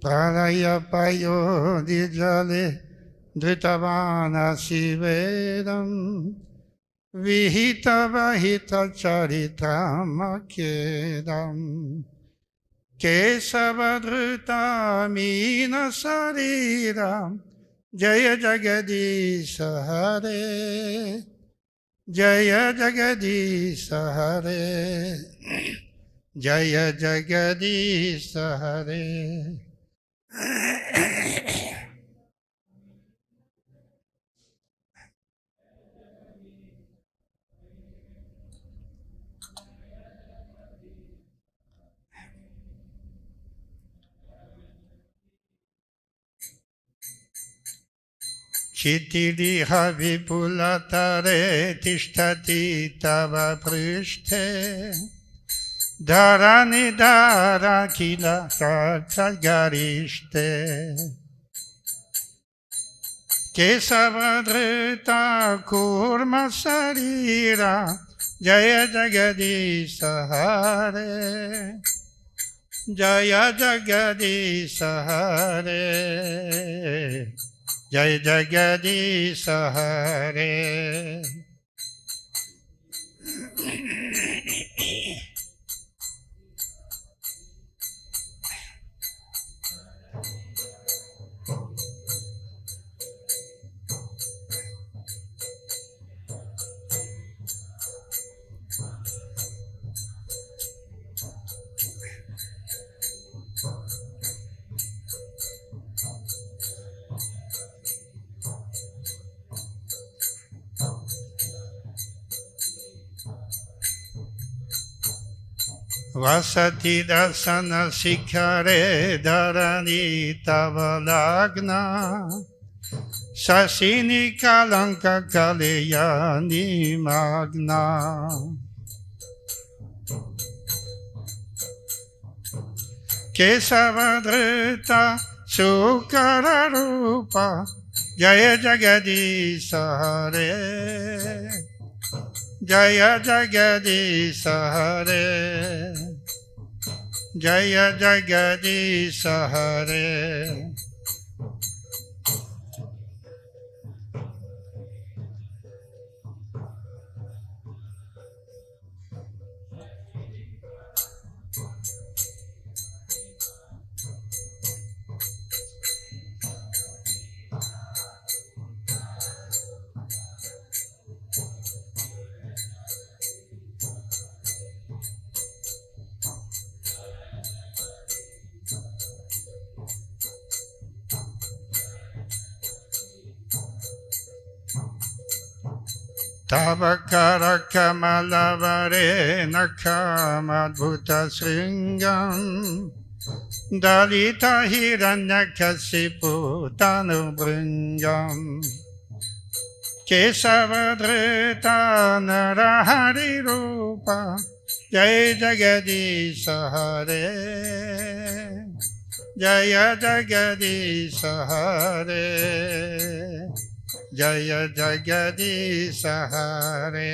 Pralayapayo dijale dritavana sivedam vihita vahita charitramakedam kesavadruta mina sariram jaya jagadisha hare jaya jagadisha hare jaya jagadisha hare. Chitiriha vipulatare tishtati tava prishte dharani dhara kila kartagarishte kesavadrita kurma sarira jaya jagadisha hare jaya jagadisha hare jai jagadisha hare. Vasati dasana sikhare dharani tavalagna sasini kalanka kaleyani magna kesavadrita sukara rupa jaya jagadisha hare jaya jagadisha hare jaya jagadisha hare. Tavakara kamalavare nakamadbhuta sringam dalita hiranyakasipu tanubringam kesavadrita narahari rupa jai jagadisha hare jaya jagadisha hare jaya jagadisha hare.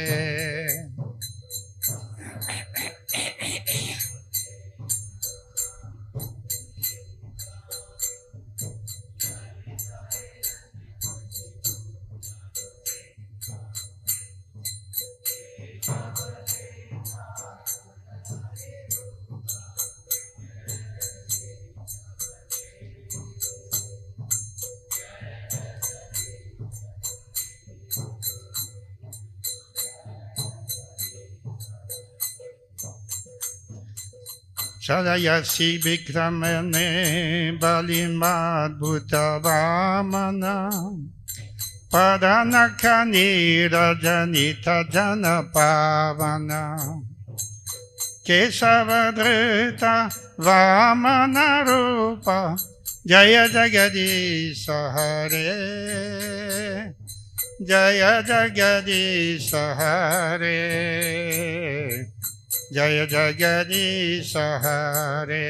Chadayasi vikramane balimadbhuta vamana padanakani rajanita jana pavana kesavadrita vamana rupa jaya jagadisha hare jaya jagadisha hare jaya jagadisha hare.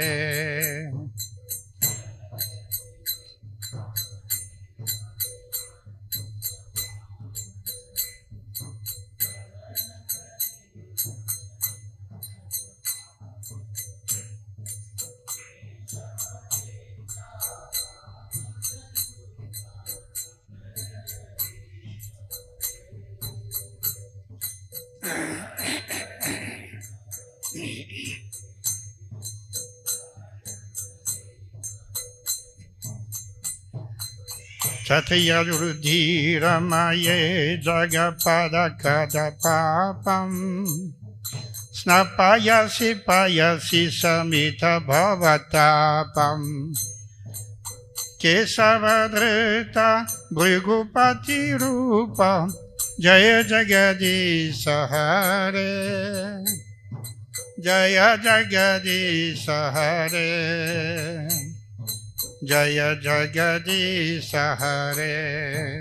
Satyarudhiramaye jagapadakada papam Snapayasi payasi samita bhavatapam Kesavadrita Bhrigupati rupa Jaya Jagadisha Hare Jaya Jagadisha Hare Jaya Jagadisha Hare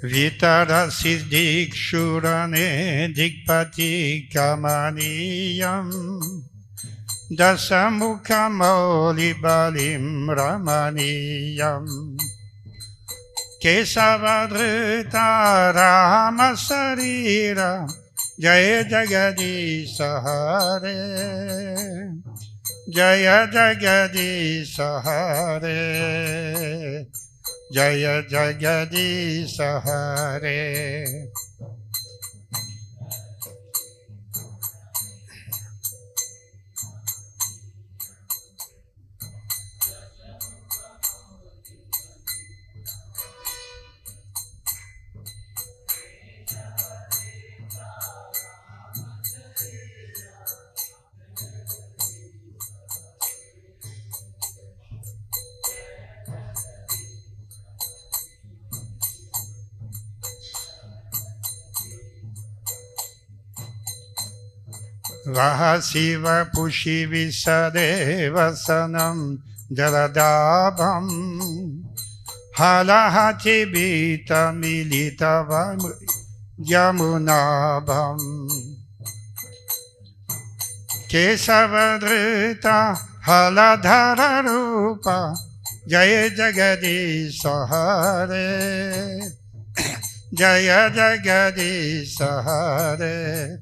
Vitara Siddhikshurane Dikpati Kamaniyam Dasamukha Mauli Balim Ramaniyam Kesavadrita Rama Sarira Jaya Jagadisha Hare Jaya Jagadisha Hare Jaya Jagadisha Hare Vahasiva Pushi Visadevasanam Jaladabam Halahati Bita Milita Yamunabam Kesavadrita Haladhara Rupa Jaya Jagadisha Hare Jaya Jagadisha Hare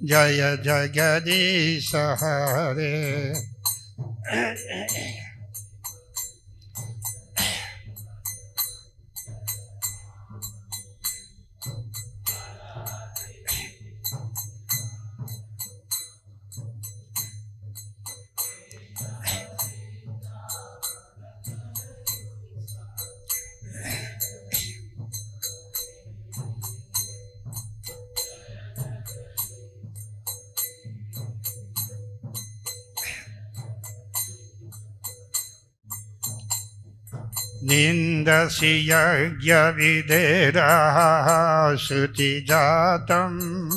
Jaya Jagadisha Hare Nindasi yagya videra suti jatam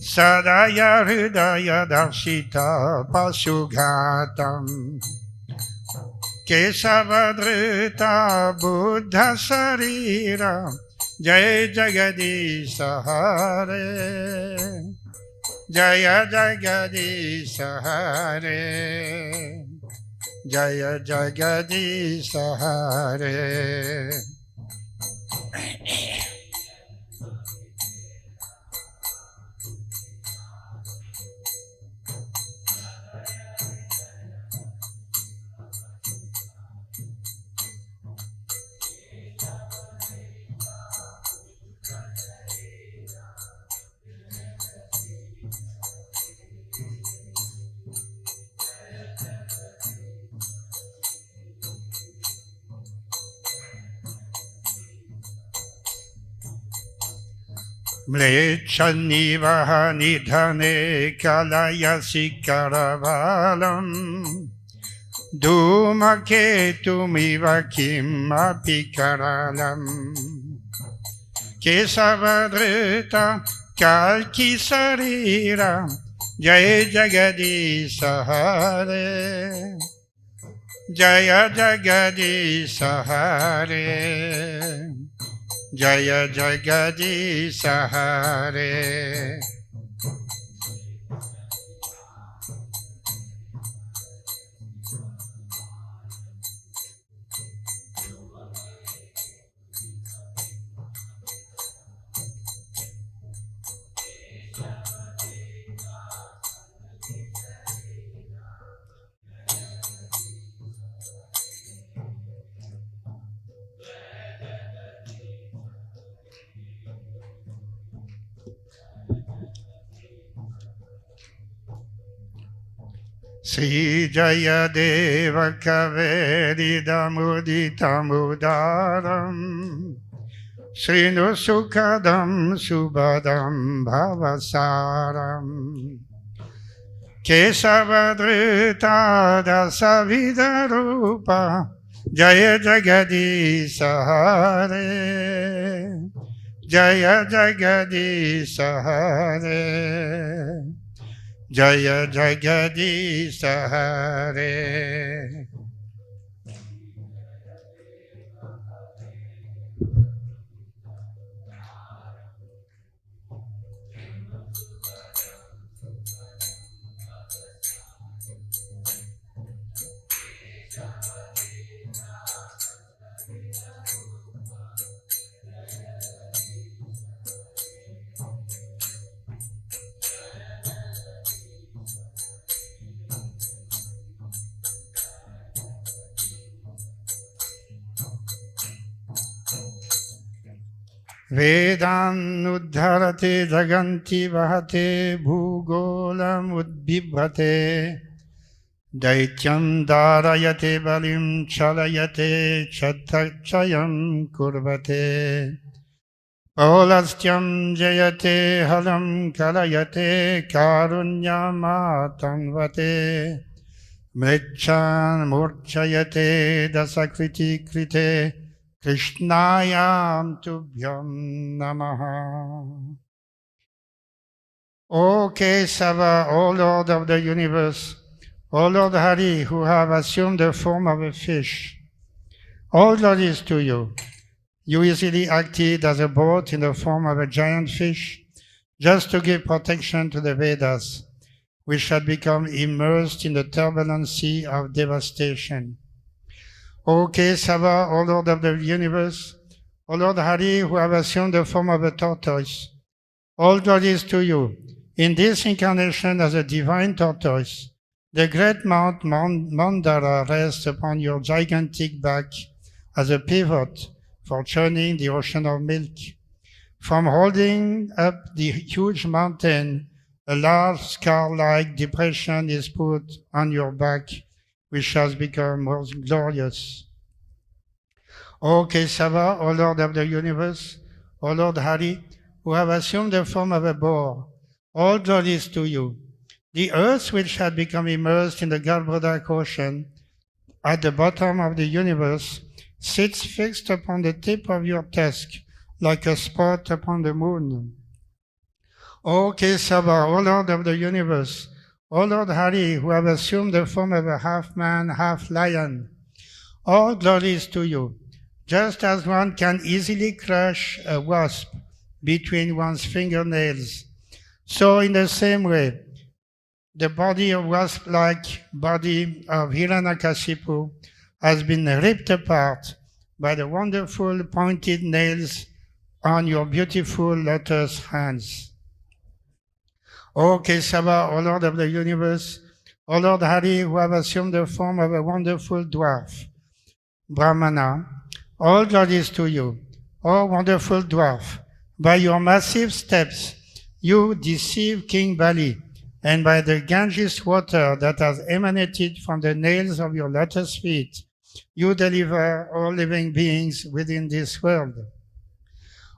Sadaya hridaya darshita pasugatam Kesavadrita buddha sarira Jai Jagadisha Hare Jaya Jagadisha Hare Jaya Jagadisha Hare Mlechannivaha nidhane kalayasi karavalam Dhumaketumiva kimapi karalam Kesavadrita kalki sarira Jai Jagadisha Hare Jaya Jagadisha Hare Jaya Jagadisha Hare Sri Jaya Deva Kaveridamuditamudaram Srinu Sukadam Subhadam Bhavasaram Kesavadrita Dasavidarupa Jaya Jagadisa Hare Jaya Jagadisa Hare Jaya Jagadisa Hare. Vedan uddharate jaganti vahate bhugolam udbibhate Daityam dharayate balim chalayate chatachayam kurvate Paulastyam jayate halam kalayate karunyamatanvate Mritchan murchayate dasakriti krite Krishnayam tubhyam namaha. O Kesava, O Lord of the universe, O Lord Hari, who have assumed the form of a fish, all glories to you. You easily acted as a boat in the form of a giant fish, just to give protection to the Vedas, which had become immersed in the turbulent sea of devastation. O Kesava, O Lord of the universe, O Lord Hari, who have assumed the form of a tortoise, all glories to you. In this incarnation as a divine tortoise, the great Mount Mandara rests upon your gigantic back as a pivot for churning the ocean of milk. From holding up the huge mountain, a large scar-like depression is put on your back, which has become most glorious. O Kesava, O Lord of the universe, O Lord Hari, who have assumed the form of a boar, all glories to you. The earth which had become immersed in the Garbhodak ocean at the bottom of the universe sits fixed upon the tip of your tusk like a spot upon the moon. O Kesava, O Lord of the universe, O Lord Hari, who have assumed the form of a half-man, half-lion, all glories to you. Just as one can easily crush a wasp between one's fingernails, so in the same way, the body of wasp-like body of Hiranyakashipu has been ripped apart by the wonderful pointed nails on your beautiful lotus hands. O Kesava, O Lord of the universe, O Lord Hari, who have assumed the form of a wonderful dwarf, Brahmana, all glories to you. O wonderful dwarf, by your massive steps, you deceive King Bali, and by the Ganges water that has emanated from the nails of your lotus feet, you deliver all living beings within this world.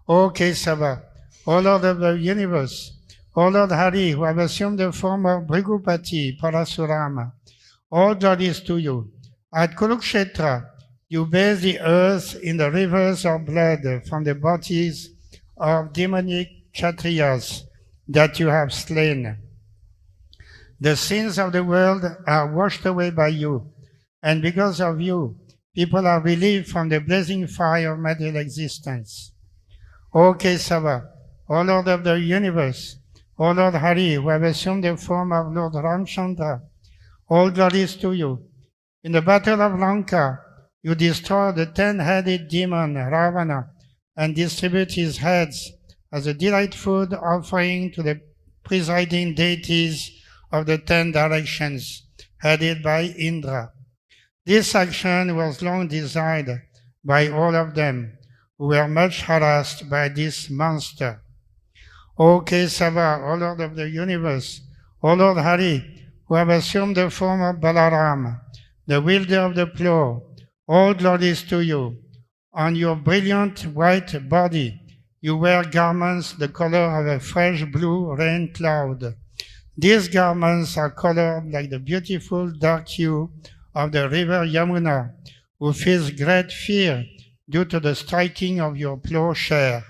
O Kesava, O Lord of the universe, O Lord Hari, who have assumed the form of Bhrigupati, Parasurama, all glories to you. At Kurukshetra, you bathe the earth in the rivers of blood from the bodies of demonic Kshatriyas that you have slain. The sins of the world are washed away by you, and because of you, people are relieved from the blazing fire of material existence. O Kesava, O Lord of the universe, O Lord Hari, who have assumed the form of Lord Ramchandra, all glories to you. In the battle of Lanka, you destroy the 10-headed demon Ravana and distribute his heads as a delightful offering to the presiding deities of the 10 directions, headed by Indra. This action was long desired by all of them, who were much harassed by this monster. O Kesava, O Lord of the universe, O Lord Hari, who have assumed the form of Balaram, the wielder of the plow, all glories to you. On your brilliant white body, you wear garments the color of a fresh blue rain cloud. These garments are colored like the beautiful dark hue of the river Yamuna, who feels great fear due to the striking of your plowshare.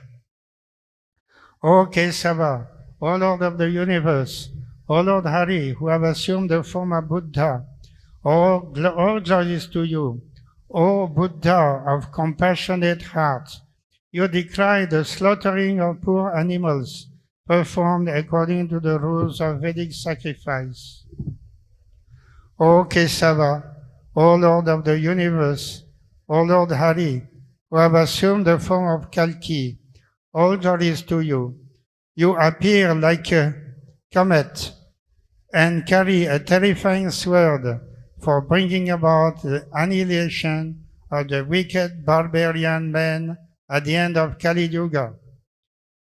O Kesava, O Lord of the universe, O Lord Hari, who have assumed the form of Buddha, all glories to you. O Buddha of compassionate heart, you decry the slaughtering of poor animals performed according to the rules of Vedic sacrifice. O Kesava, O Lord of the universe, O Lord Hari, who have assumed the form of Kalki, all glories to you. You appear like a comet and carry a terrifying sword for bringing about the annihilation of the wicked barbarian men at the end of Kali Yuga.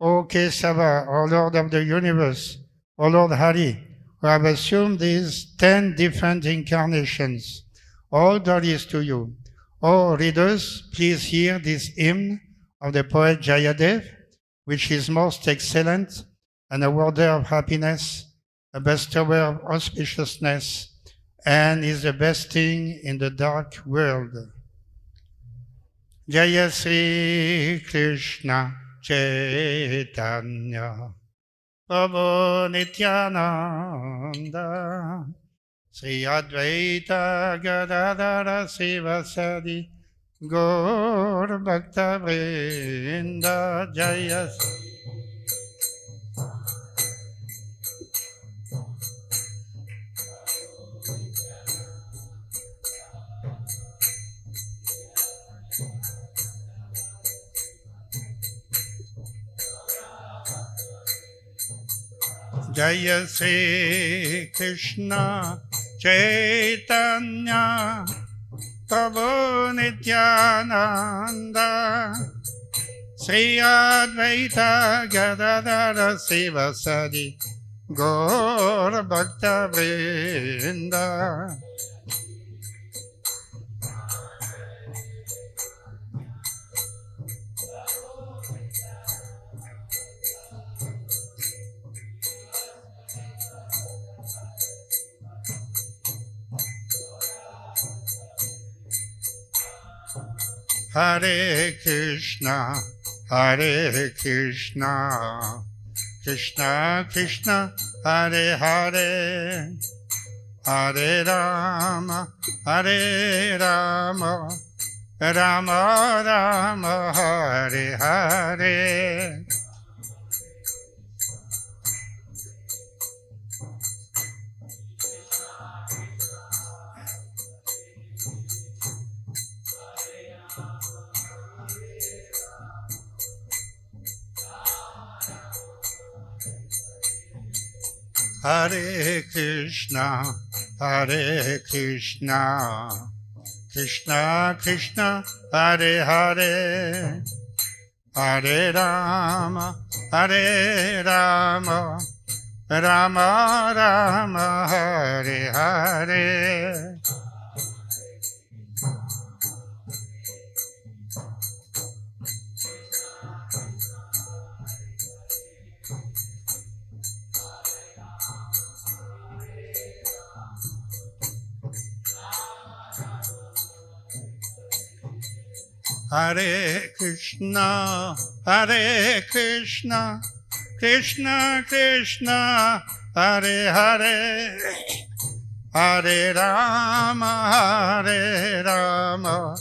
O Kesava, O Lord of the universe, O Lord Hari, who have assumed these 10 different incarnations, all glories to you. O readers, please hear this hymn of the poet Jayadev, which is most excellent, an awarder of happiness, a bestower of auspiciousness, and is the best thing in the dark world. Jaya Sri Krishna Chaitanya Prabhu Nityananda Sri Advaita Gadadara Sivasadi Gaur Bhakta Vrinda Jaya Jaya Sri Krishna Chaitanya Prabhu Nityananda Sri Advaita Gadadara Sivasadi Gaur Bhakta Vrinda Hare Krishna, Hare Krishna, Krishna Krishna, Hare Hare, Hare Rama, Hare Rama, Rama Rama, Hare Hare. Hare Krishna, Hare Krishna, Krishna Krishna, Hare Hare, Hare Rama, Hare Rama, Rama Rama, Hare Hare. Hare Krishna, Hare Krishna, Krishna Krishna, Hare Hare, Hare Rama, Hare Rama,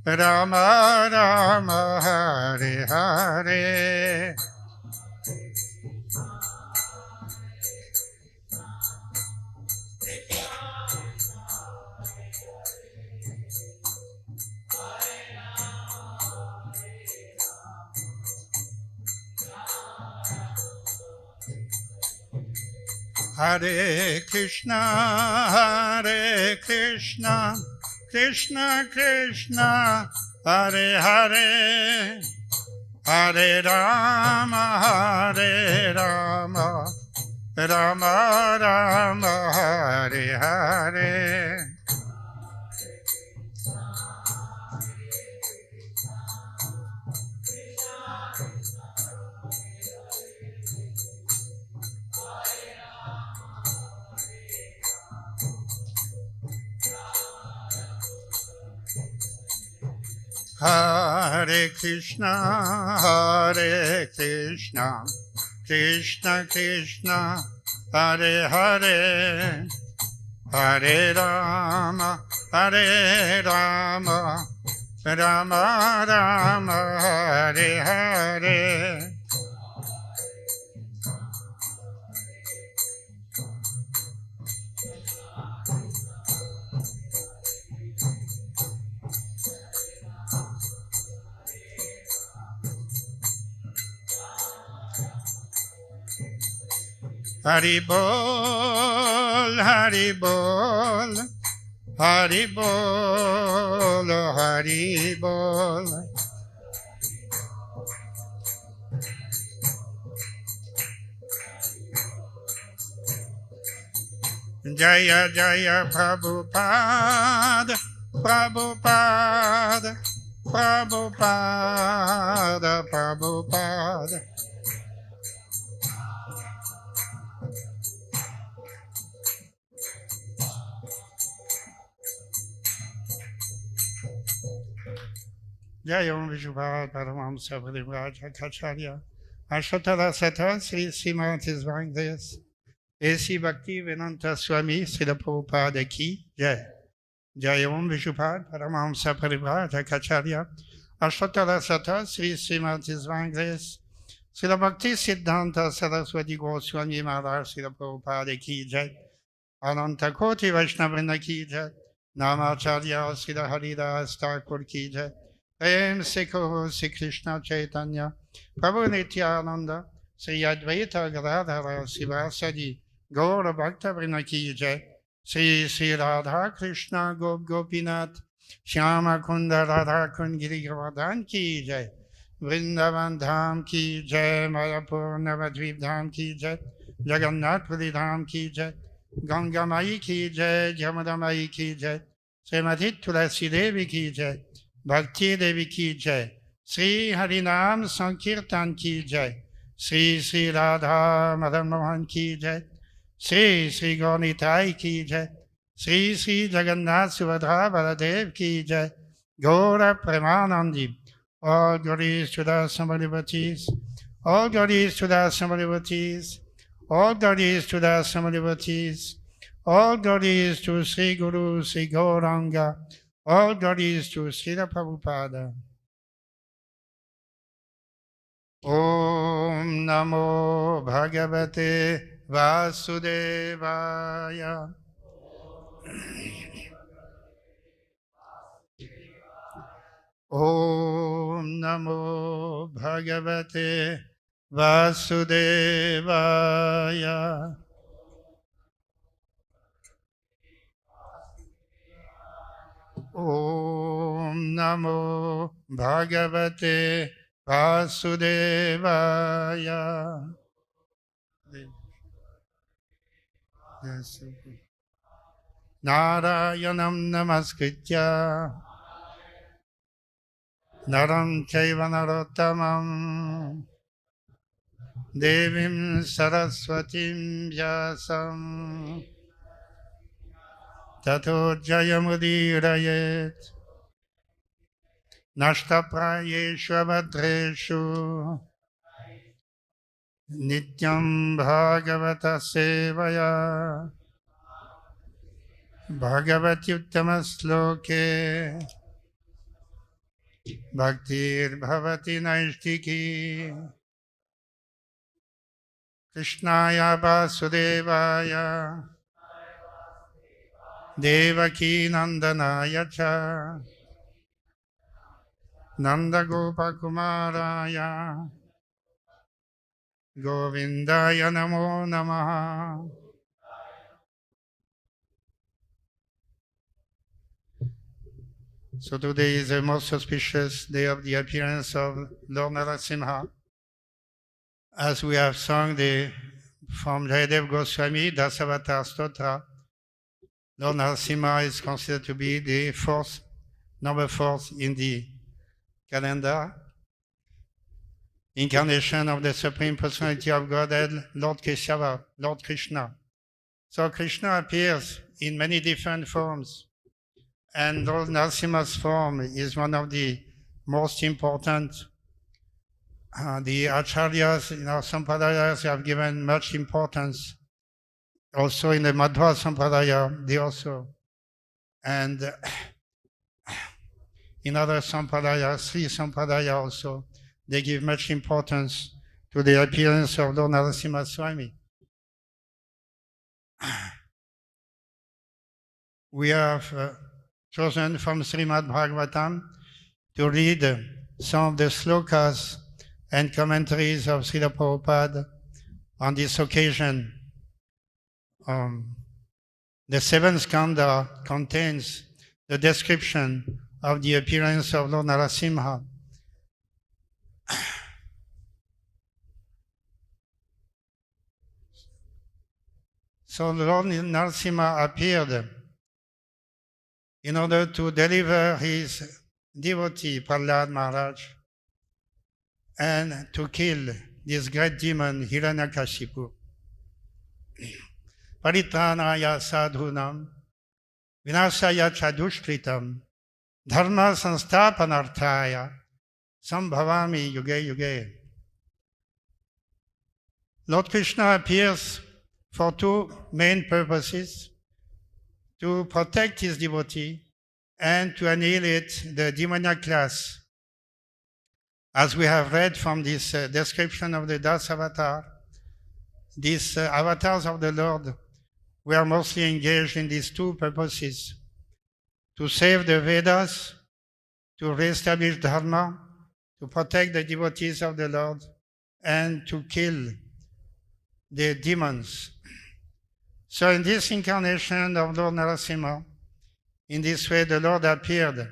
Rama Rama, Hare Hare. Hare Krishna, Hare Krishna, Krishna Krishna, Hare Hare, Hare Rama, Hare Rama, Rama Rama Hare Hare. Hare Krishna, Hare Krishna, Krishna Krishna, Hare Hare, Hare Rama, Hare Rama, Rama Rama, Hare Hare. Hari Bol, Hari Bol, Hari Bol, Hari Bol. Jaya Jaya Prabhupada, Prabhupada, Prabhupada, Prabhupada. Jaya Om Vishubhad Paramamsa Parivraj Akacharya Ashatara Sata Sri Srimati Svangdes Esi Bhakti Vedanta Swami Srila Prabhupada Ki Jai. Jaya Om Vishubhad Paramamsa Parivraj Akacharya Ashatara Sata Sri Srimati Svangdes Srila Bhakti Siddhanta Saraswati Goswami Maharaj Srila Prabhupada Ki Jai. Ananta Koti Vaishnavrinda Ki Jai. Namacharya Srila Haridas Thakur Ki Jai. Prem Sekho Sri Krishna Chaitanya Prabhu Nityananda Sri Advaita Gadadhara Sivasadi Gaura Bhakta Vrinda Ki Jai. Sri Sri Radha Krishna Gop Gopinath Shyama Kunda Radha Kund Giri Govardhan Ki Jai. Vrindavan Dham Ki Jai. Mayapur Navadvip Dham Ki Jai. Jagannath Puri Dham Ki Jai. Ganga Mai Ki Jai. Jamuna Mai Ki Jai. Srimati Tulasi Devi Ki Jai. Bhakti Devi Ki Jai. Sri Harinam Sankirtan Ki Jai. Sri Sri Radha Madan Mohan Ki Jai. Sri Sri Gaunitai Ki Jai. Sri Sri Jagannath Subhadra Baladev Ki Jai. Gaura Premanandi. All glories to the Assembly devotees. All glories to the Assembly devotees. All glories to the Assembly devotees. All glories to Sri Guru Sri Gauranga. All glories to Srila Prabhupada. Om Namo Bhagavate Vasudevaya. Om Namo Bhagavate Vasudevaya. Om Namo Bhagavate Vasudevaya. Narayanam Namaskritya Naram Chaiva Narottamam Devim Saraswatim Vyasam Tato Jayamudirayet Nashtaprayeshu Abhadreshu Nityam Bhagavata Sevaya Bhagavati Uttamasloke Bhaktir Bhavati Naishtiki Krishnaya Vasudevaya Devaki Nandanaya Cha Nanda Gopakumaraya Govindaya Namo Namaha. So today is the most auspicious day of the appearance of Lord Narsimha. As we have sung the from Jayadev Goswami, Dasavatar Stotra, Lord Narsimha is considered to be the number 4 in the calendar. Incarnation of the Supreme Personality of Godhead, Lord Keshava, Lord Krishna. So Krishna appears in many different forms, and Lord Narsimha's form is one of the most important. The Acharyas in our Sampradayas have given much importance. Also in the Madhva Sampradaya, they also. And in other Sampradayas, Sri Sampradaya also, they give much importance to the appearance of Lord Narsimha Swami. We have chosen from Srimad Bhagavatam to read some of the slokas and commentaries of Srila Prabhupada on this occasion. The 7th skanda contains the description of the appearance of Lord Narasimha. So Lord Narasimha appeared in order to deliver his devotee Prahlad Maharaj and to kill this great demon Hiranyakashipu. Paritranaya sadhunam vinashaya chadushkritam dharma sansthapanarthaya sambhavami yuge yuge. Lord Krishna appears for 2 main purposes: to protect his devotee and to annihilate the demoniac class. As we have read from this description of the Dasavatar, these avatars of the Lord were mostly engaged in these 2 purposes: to save the Vedas, to reestablish Dharma, to protect the devotees of the Lord, and to kill the demons. So in this incarnation of Lord Narasimha, in this way the Lord appeared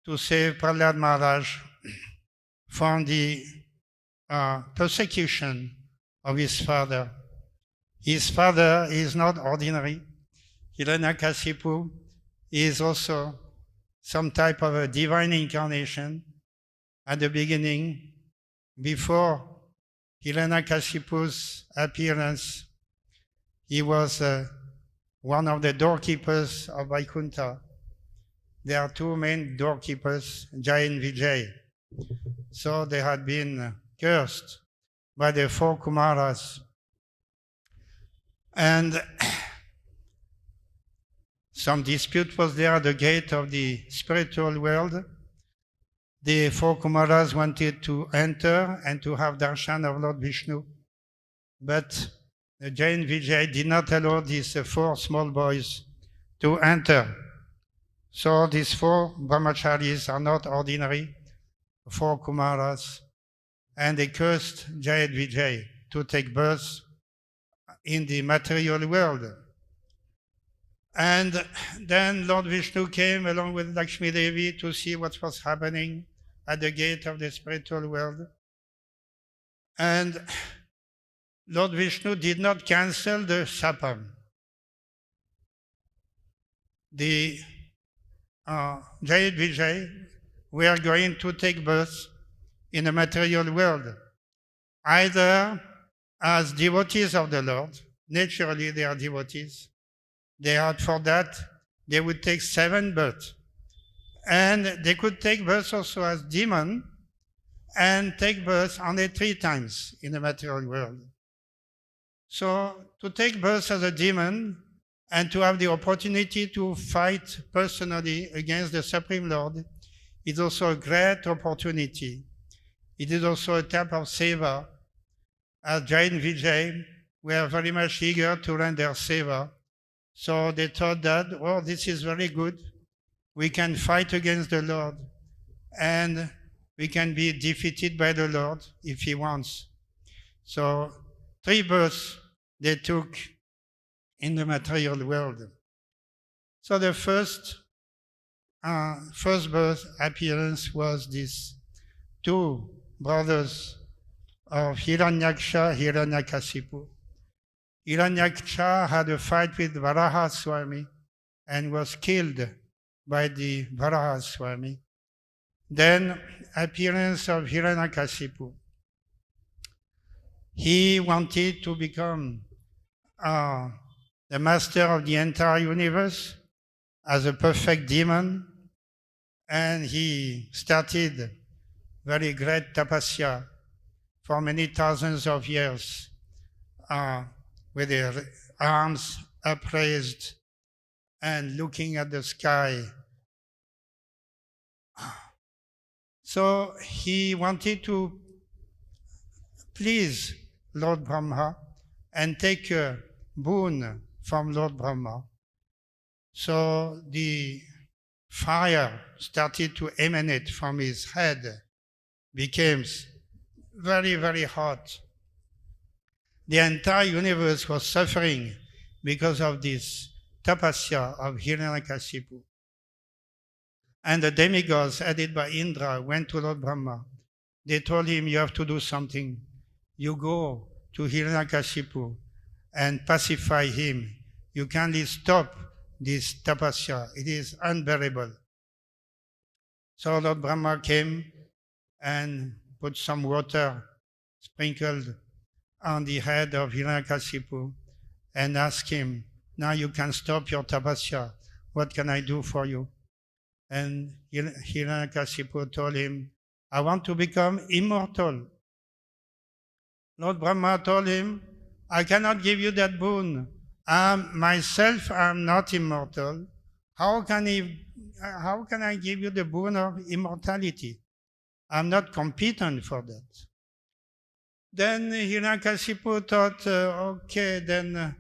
to save Prahlad Maharaj from the persecution of his father. His father is not ordinary. Hiranyakashipu is also some type of a divine incarnation. At the beginning, before Hiranyakashipu's appearance, he was one of the doorkeepers of Vaikuntha. There are 2 main doorkeepers, Jai and Vijay. So they had been cursed by the 4 Kumaras. And some dispute was there at the gate of the spiritual world. The 4 Kumaras wanted to enter and to have darshan of Lord Vishnu. But Jain Vijay did not allow these 4 small boys to enter. So these 4 brahmacharis are not ordinary 4 Kumaras, and they cursed Jai Vijay to take birth in the material world. And then Lord Vishnu came along with Lakshmi Devi to see what was happening at the gate of the spiritual world. And Lord Vishnu did not cancel the shapam. The Jai Vijay were going to take birth in the material world, either as devotees of the Lord. Naturally, they are devotees. They had for that, they would take 7 births. And they could take birth also as demon and take birth only 3 times in the material world. So to take birth as a demon and to have the opportunity to fight personally against the Supreme Lord is also a great opportunity. It is also a type of seva, as Jai and Vijay were very much eager to learn their seva. So they thought that, oh, this is very good. We can fight against the Lord and we can be defeated by the Lord if he wants. So 3 births they took in the material world. So the first birth appearance was these 2 brothers of Hiranyaksha, Hiranyakasipu. Hiranyaksha had a fight with Varaha Swami and was killed by the Varaha Swami. Then appearance of Hiranyakasipu. He wanted to become the master of the entire universe as a perfect demon, and he started very great tapasya for many thousands of years with their arms upraised and looking at the sky. So he wanted to please Lord Brahma and take a boon from Lord Brahma. So the fire started to emanate from his head, became very, very hot. The entire universe was suffering because of this tapasya of Hiranyakasipu. And the demigods headed by Indra went to Lord Brahma. They told him, you have to do something. You go to Hiranyakasipu and pacify him. You can't stop this tapasya. It is unbearable. So Lord Brahma came and put some water sprinkled on the head of Hiranyakasipu and asked him, now you can stop your tapasya. What can I do for you? And Hiranyakasipu told him, I want to become immortal. Lord Brahma told him, I cannot give you that boon. Myself, I'm not immortal. How can I give you the boon of immortality? I'm not competent for that. Then Hiranyakasipu thought, okay, then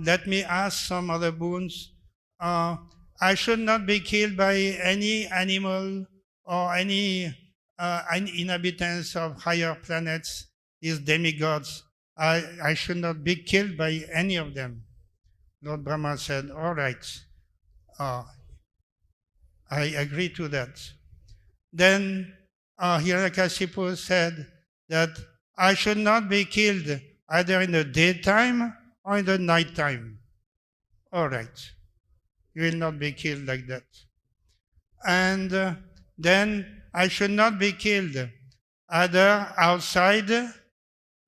let me ask some other boons. I should not be killed by any animal or any inhabitants of higher planets, these demigods. I should not be killed by any of them. Lord Brahma said, all right, I agree to that. Then Hiranyakasipu said that I should not be killed either in the daytime or in the nighttime. All right, you will not be killed like that. And then I should not be killed either outside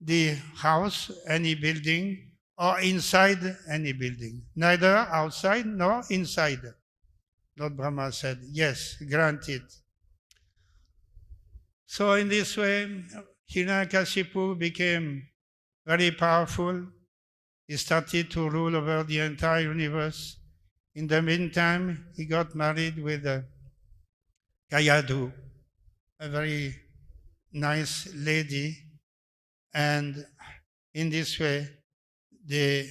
the house, any building, or inside any building. Neither outside nor inside. Lord Brahma said, yes, granted. So in this way, Hiranyakasipu became very powerful. He started to rule over the entire universe. In the meantime, he got married with Kayadu, a very nice lady. And in this way, the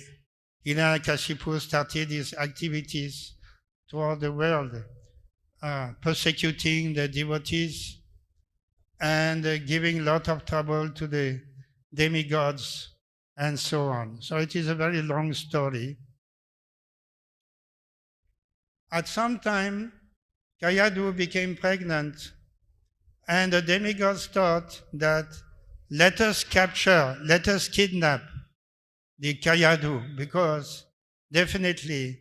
Hiranyakasipu started his activities toward the world, persecuting the devotees and giving a lot of trouble to the demigods and so on. So it is a very long story. At some time, Kayadu became pregnant, and the demigods thought that let us kidnap the Kayadu, because definitely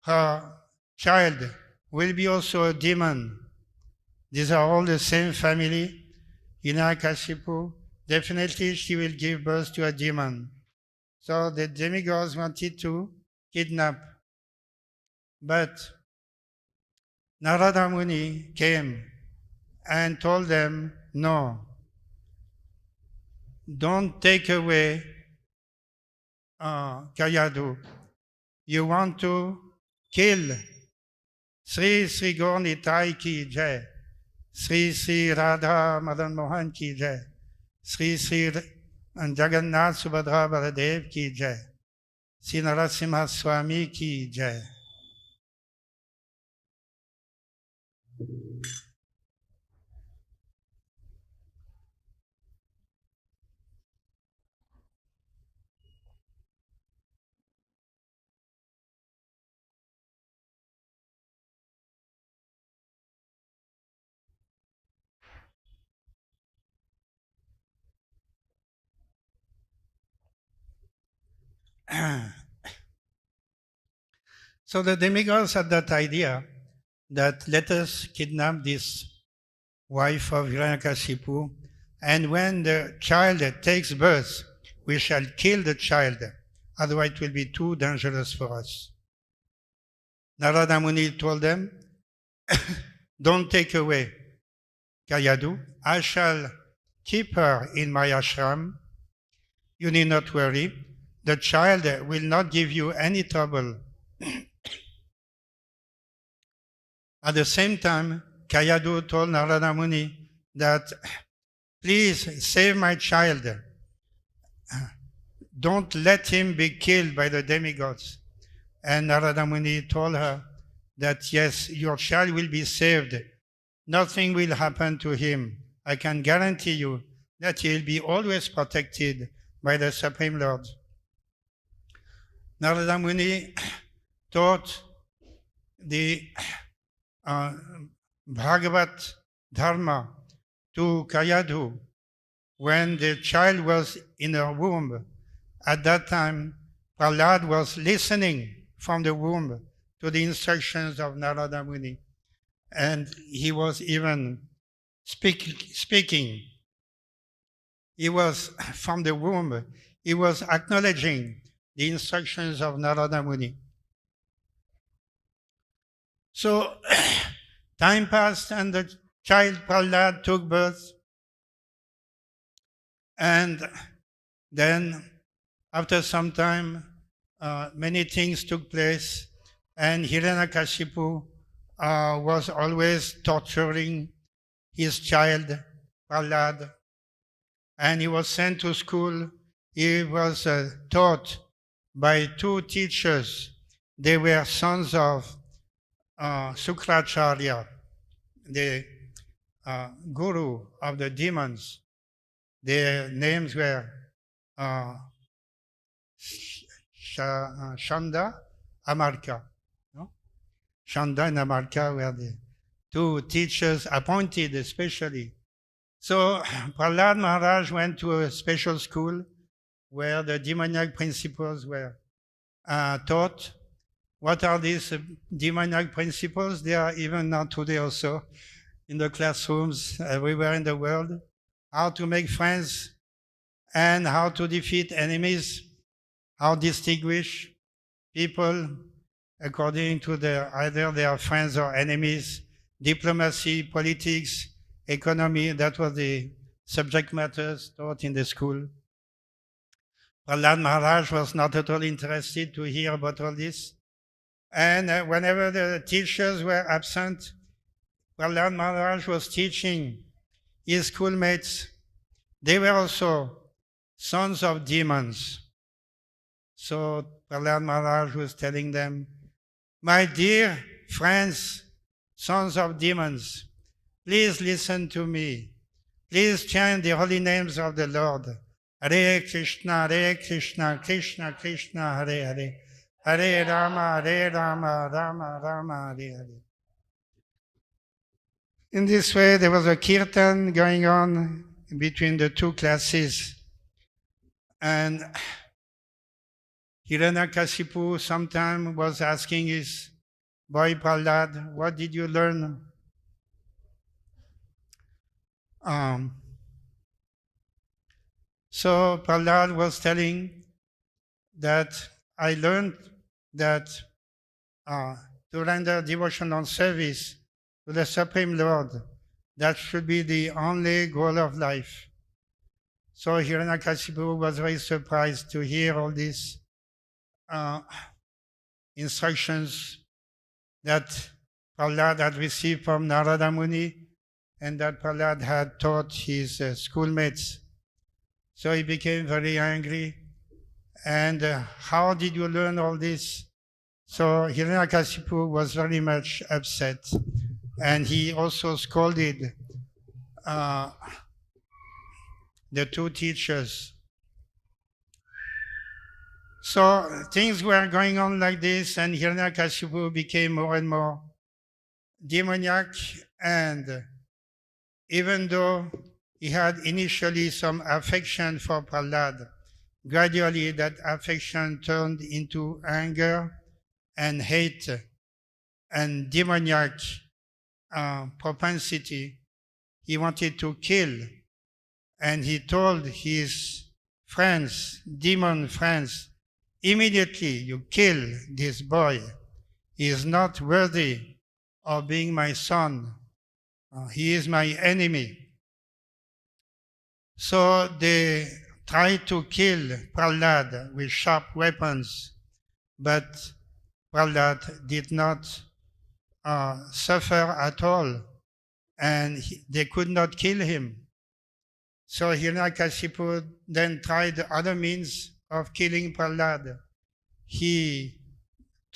her child will be also a demon. These are all the same family. Hiranyakasipu, definitely she will give birth to a demon. So the demigods wanted to kidnap. But Narada Muni came and told them, no, don't take away Kayadu. You want to kill Sri Sri Gaur Nitai ki jai, Sri Sri Radha Madan Mohan ki jai, Sri Sri Jagannath Subhadra Baladev ki jai, Sri Narsimha Swami ki jai. So the demigods had that idea that let us kidnap this wife of Hiranyakashipu, and when the child takes birth, we shall kill the child, otherwise it will be too dangerous for us. Narada Muni told them, don't take away Kayadu. I shall keep her in my ashram. You need not worry. The child will not give you any trouble. At the same time, Kayadu told Narada Muni that, please save my child. Don't let him be killed by the demigods. And Narada Muni told her that, yes, your child will be saved. Nothing will happen to him. I can guarantee you that he will be always protected by the Supreme Lord. Narada Muni taught the Bhagavat Dharma to Kayadu when the child was in her womb. At that time, Prahlad was listening from the womb to the instructions of Narada Muni, and he was even speaking. He was from the womb. He was acknowledging the instructions of Narada Muni. So time passed and the child Prahlad took birth. And then after some time, many things took place, and Hiranyakashipu was always torturing his child Prahlad, and he was sent to school. He was taught by two teachers. They were sons of Sukracharya, the guru of the demons. Their names were Shanda, Amarka. No? Shanda and Amarka were the two teachers appointed especially. So Prahlad Maharaj went to a special school where the demoniac principles were taught. What are these demoniac principles? They are even now today also in the classrooms everywhere in the world. How to make friends and how to defeat enemies, how distinguish people according to either they are friends or enemies, diplomacy, politics, economy. That was the subject matters taught in the school. Prahlad Maharaj was not at all interested to hear about all this. And whenever the teachers were absent, Prahlad Maharaj was teaching his schoolmates. They were also sons of demons. So Prahlad Maharaj was telling them, my dear friends, sons of demons, please listen to me. Please chant the holy names of the Lord. Hare Krishna, Krishna Krishna, Hare Hare. Hare Rama, Rama Rama, Hare Hare. In this way, there was a kirtan going on between the two classes. And Hiranyakashipu sometime was asking his boy Prahlad, what did you learn? So Prahlad was telling that I learned that to render devotional service to the Supreme Lord, that should be the only goal of life. So Hiranyakashipu was very surprised to hear all these instructions that Prahlad had received from Narada Muni and that Prahlad had taught his schoolmates. So he became very angry. And how did you learn all this? So Hiranyakashipu was very much upset. And he also scolded the two teachers. So things were going on like this, and Hiranyakashipu became more and more demoniac. And even though he had initially some affection for Prahlad, gradually that affection turned into anger and hate and demoniac propensity. He wanted to kill, and he told his friends, demon friends, immediately you kill this boy. He is not worthy of being my son. He is my enemy. So they tried to kill Prahlad with sharp weapons, but Prahlad did not suffer at all, and they could not kill him. So Hiranyakashipu then tried other means of killing Prahlad. He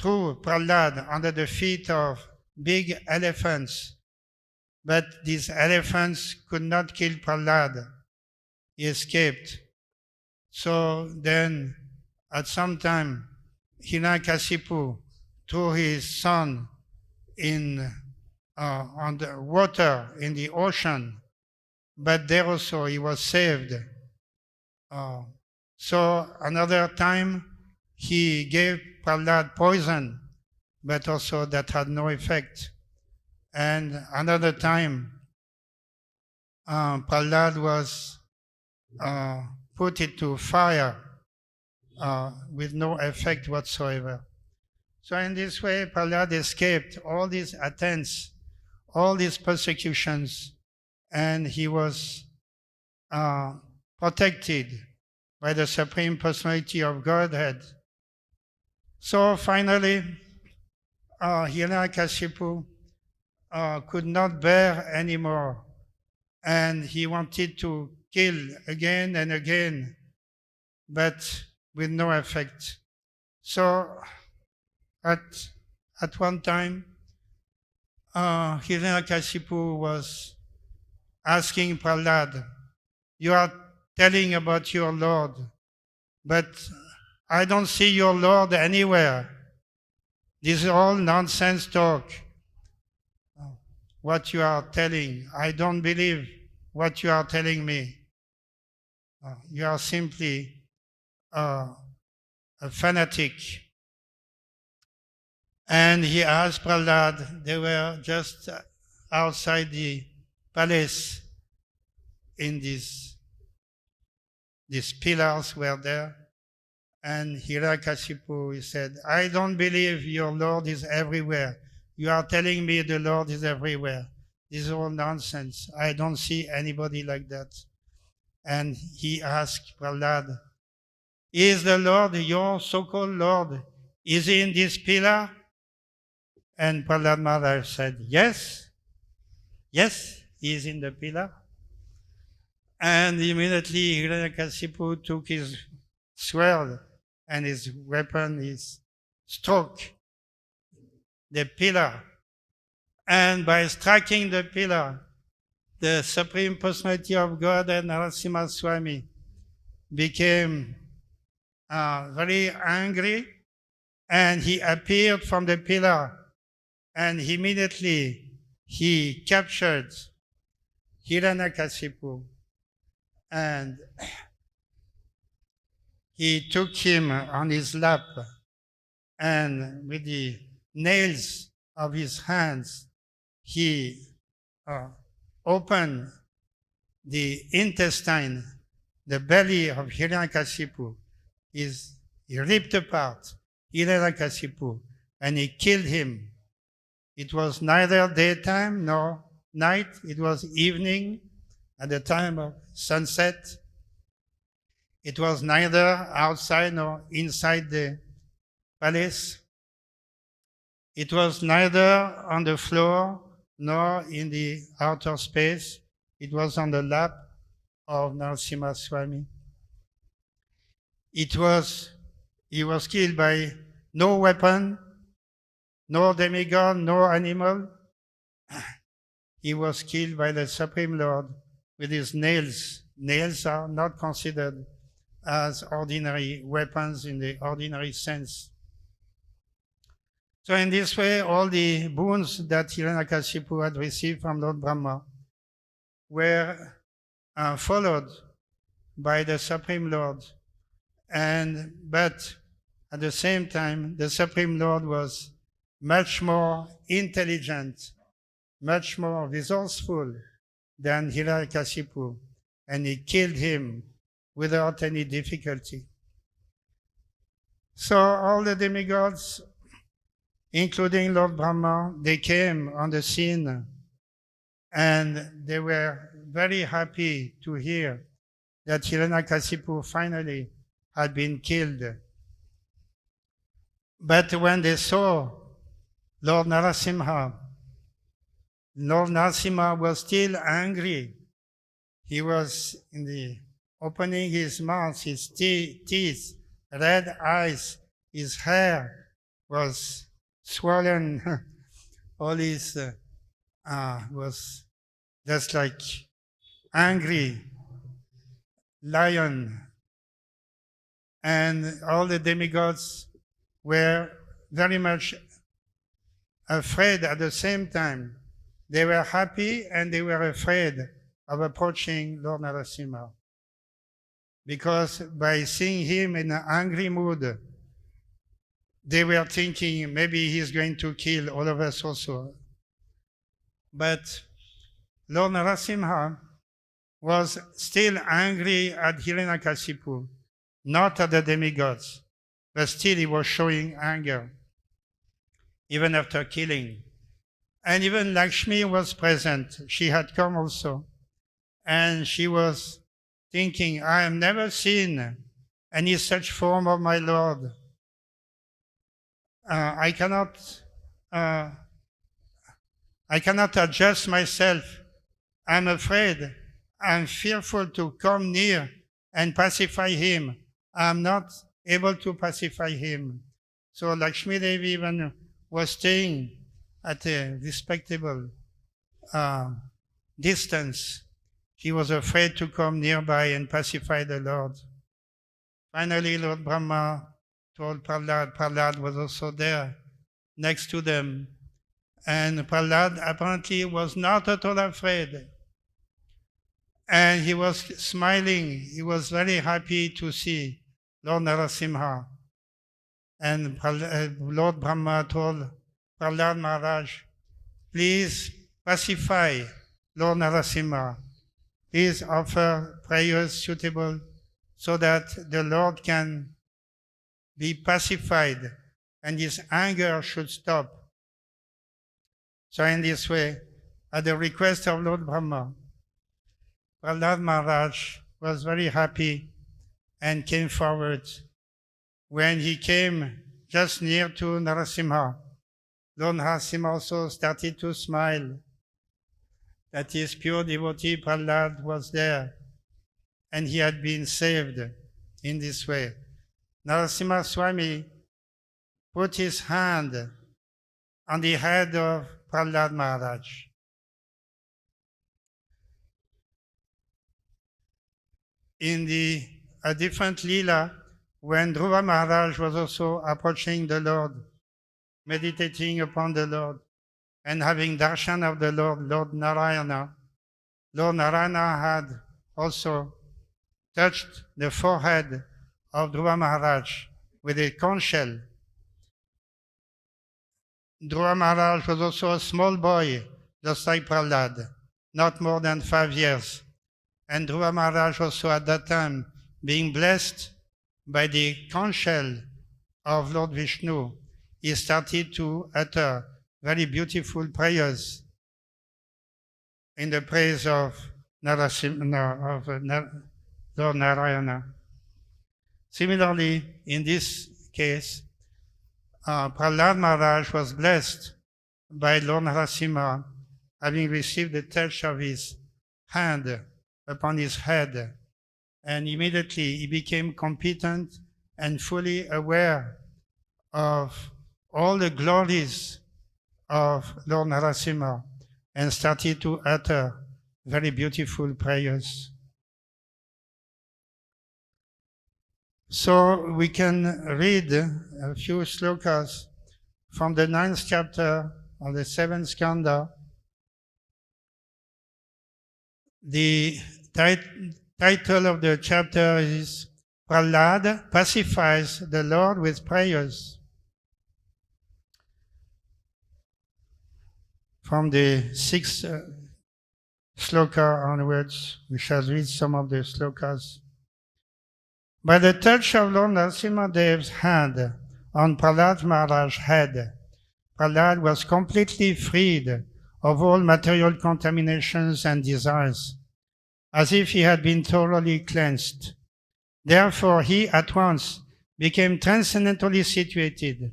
threw Prahlad under the feet of big elephants, but these elephants could not kill Prahlad. He escaped. So then, at some time, Hiranyakashipu threw his son on the water in the ocean, but there also he was saved. So another time he gave Prahlad poison, but also that had no effect. And another time Prahlad was put into fire with no effect whatsoever. So in this way, Prahlad escaped all these attempts, all these persecutions, and he was protected by the Supreme Personality of Godhead. So finally, Hiranyakashipu could not bear anymore, and he wanted to kill again and again, but with no effect. So at one time, Hiranyakashipu was asking Prahlad, you are telling about your Lord, but I don't see your Lord anywhere. This is all nonsense talk. What you are telling, I don't believe what you are telling me. You are simply a fanatic. And he asked Prahlad, they were just outside the palace, in these pillars were there. And Hiranyakashipu, he said, I don't believe your Lord is everywhere. You are telling me the Lord is everywhere. This is all nonsense. I don't see anybody like that. And he asked Prahlad, is the Lord, your so-called Lord, is he in this pillar? And Prahlad Maharaj said, yes, he is in the pillar. And immediately Hiranyakashipu took his sword and his weapon, his struck the pillar. And by striking the pillar, the Supreme Personality of God and Narsimha Swami became very angry, and he appeared from the pillar, and immediately he captured Hiranyakashipu, and he took him on his lap, and with the nails of his hands, he opened the intestine, the belly of Hiranyakashipu. He ripped apart Hiranyakashipu, and he killed him. It was neither daytime nor night. It was evening at the time of sunset. It was neither outside nor inside the palace. It was neither on the floor nor in the outer space. It was on the lap of Narsimha Swami. He was killed by no weapon, no demigod, no animal. He was killed by the Supreme Lord with his nails. Nails are not considered as ordinary weapons in the ordinary sense. So in this way, all the boons that Hiranyakashipu had received from Lord Brahma were followed by the Supreme Lord. But at the same time, the Supreme Lord was much more intelligent, much more resourceful than Hiranyakashipu, and he killed him without any difficulty. So all the demigods, including Lord Brahma, they came on the scene, and they were very happy to hear that Hiranyakashipu finally had been killed. But when they saw Lord Narsimha was still angry. He was opening his mouth, his teeth, red eyes, his hair was swollen. All his was just like angry lion. And all the demigods were very much afraid at the same time. They were happy and they were afraid of approaching Lord Narsimha, because by seeing him in an angry mood, they were thinking maybe he's going to kill all of us also. But Lord Narsimha was still angry at Hiranyakashipu, not at the demigods, but still he was showing anger, even after killing. And even Lakshmi was present. She had come also. And she was thinking, I have never seen any such form of my Lord. I cannot adjust myself. I'm afraid. I'm fearful to come near and pacify him. I'm not able to pacify him. So Lakshmi Devi even was staying at a respectable distance. He was afraid to come nearby and pacify the Lord. Finally, Lord Brahma told Prahlad. Prahlad was also there, next to them. And Prahlad apparently was not at all afraid. And he was smiling. He was very happy to see Lord Narsimha. And Lord Brahma told Prahlad Maharaj, please pacify Lord Narsimha. Please offer prayers suitable so that the Lord can be pacified and his anger should stop. So in this way, at the request of Lord Brahma, Prahlad Maharaj was very happy and came forward. When he came just near to Narsimha, Lord Narsimha also started to smile. That his pure devotee Prahlad was there, and he had been saved in this way. Narsimha Swami put his hand on the head of Prahlad Maharaj. In a different Leela, when Dhruva Maharaj was also approaching the Lord, meditating upon the Lord, and having darshan of the Lord Narayana, Lord Narayana had also touched the forehead of Dhruva Maharaj with a conch shell. Dhruva Maharaj was also a small boy, just like Prahlad, not more than 5 years. And Dhruva Maharaj also at that time, being blessed by the conch shell of Lord Vishnu, he started to utter very beautiful prayers in the praise of Lord Narayana. Similarly, in this case, Prahlad Maharaj was blessed by Lord Narsimha, having received the touch of his hand upon his head, and immediately he became competent and fully aware of all the glories of Lord Narsimha and started to utter very beautiful prayers. So we can read a few slokas from the 9th chapter of the 7th skanda. The title of the chapter is Prahlad pacifies the Lord with prayers. From the sixth sloka onwards, we shall read some of the slokas. By the touch of Lord Narsimha Dev's hand on Prahlad Maharaj's head, Prahlad was completely freed of all material contaminations and desires, as if he had been thoroughly cleansed. Therefore, he at once became transcendently situated,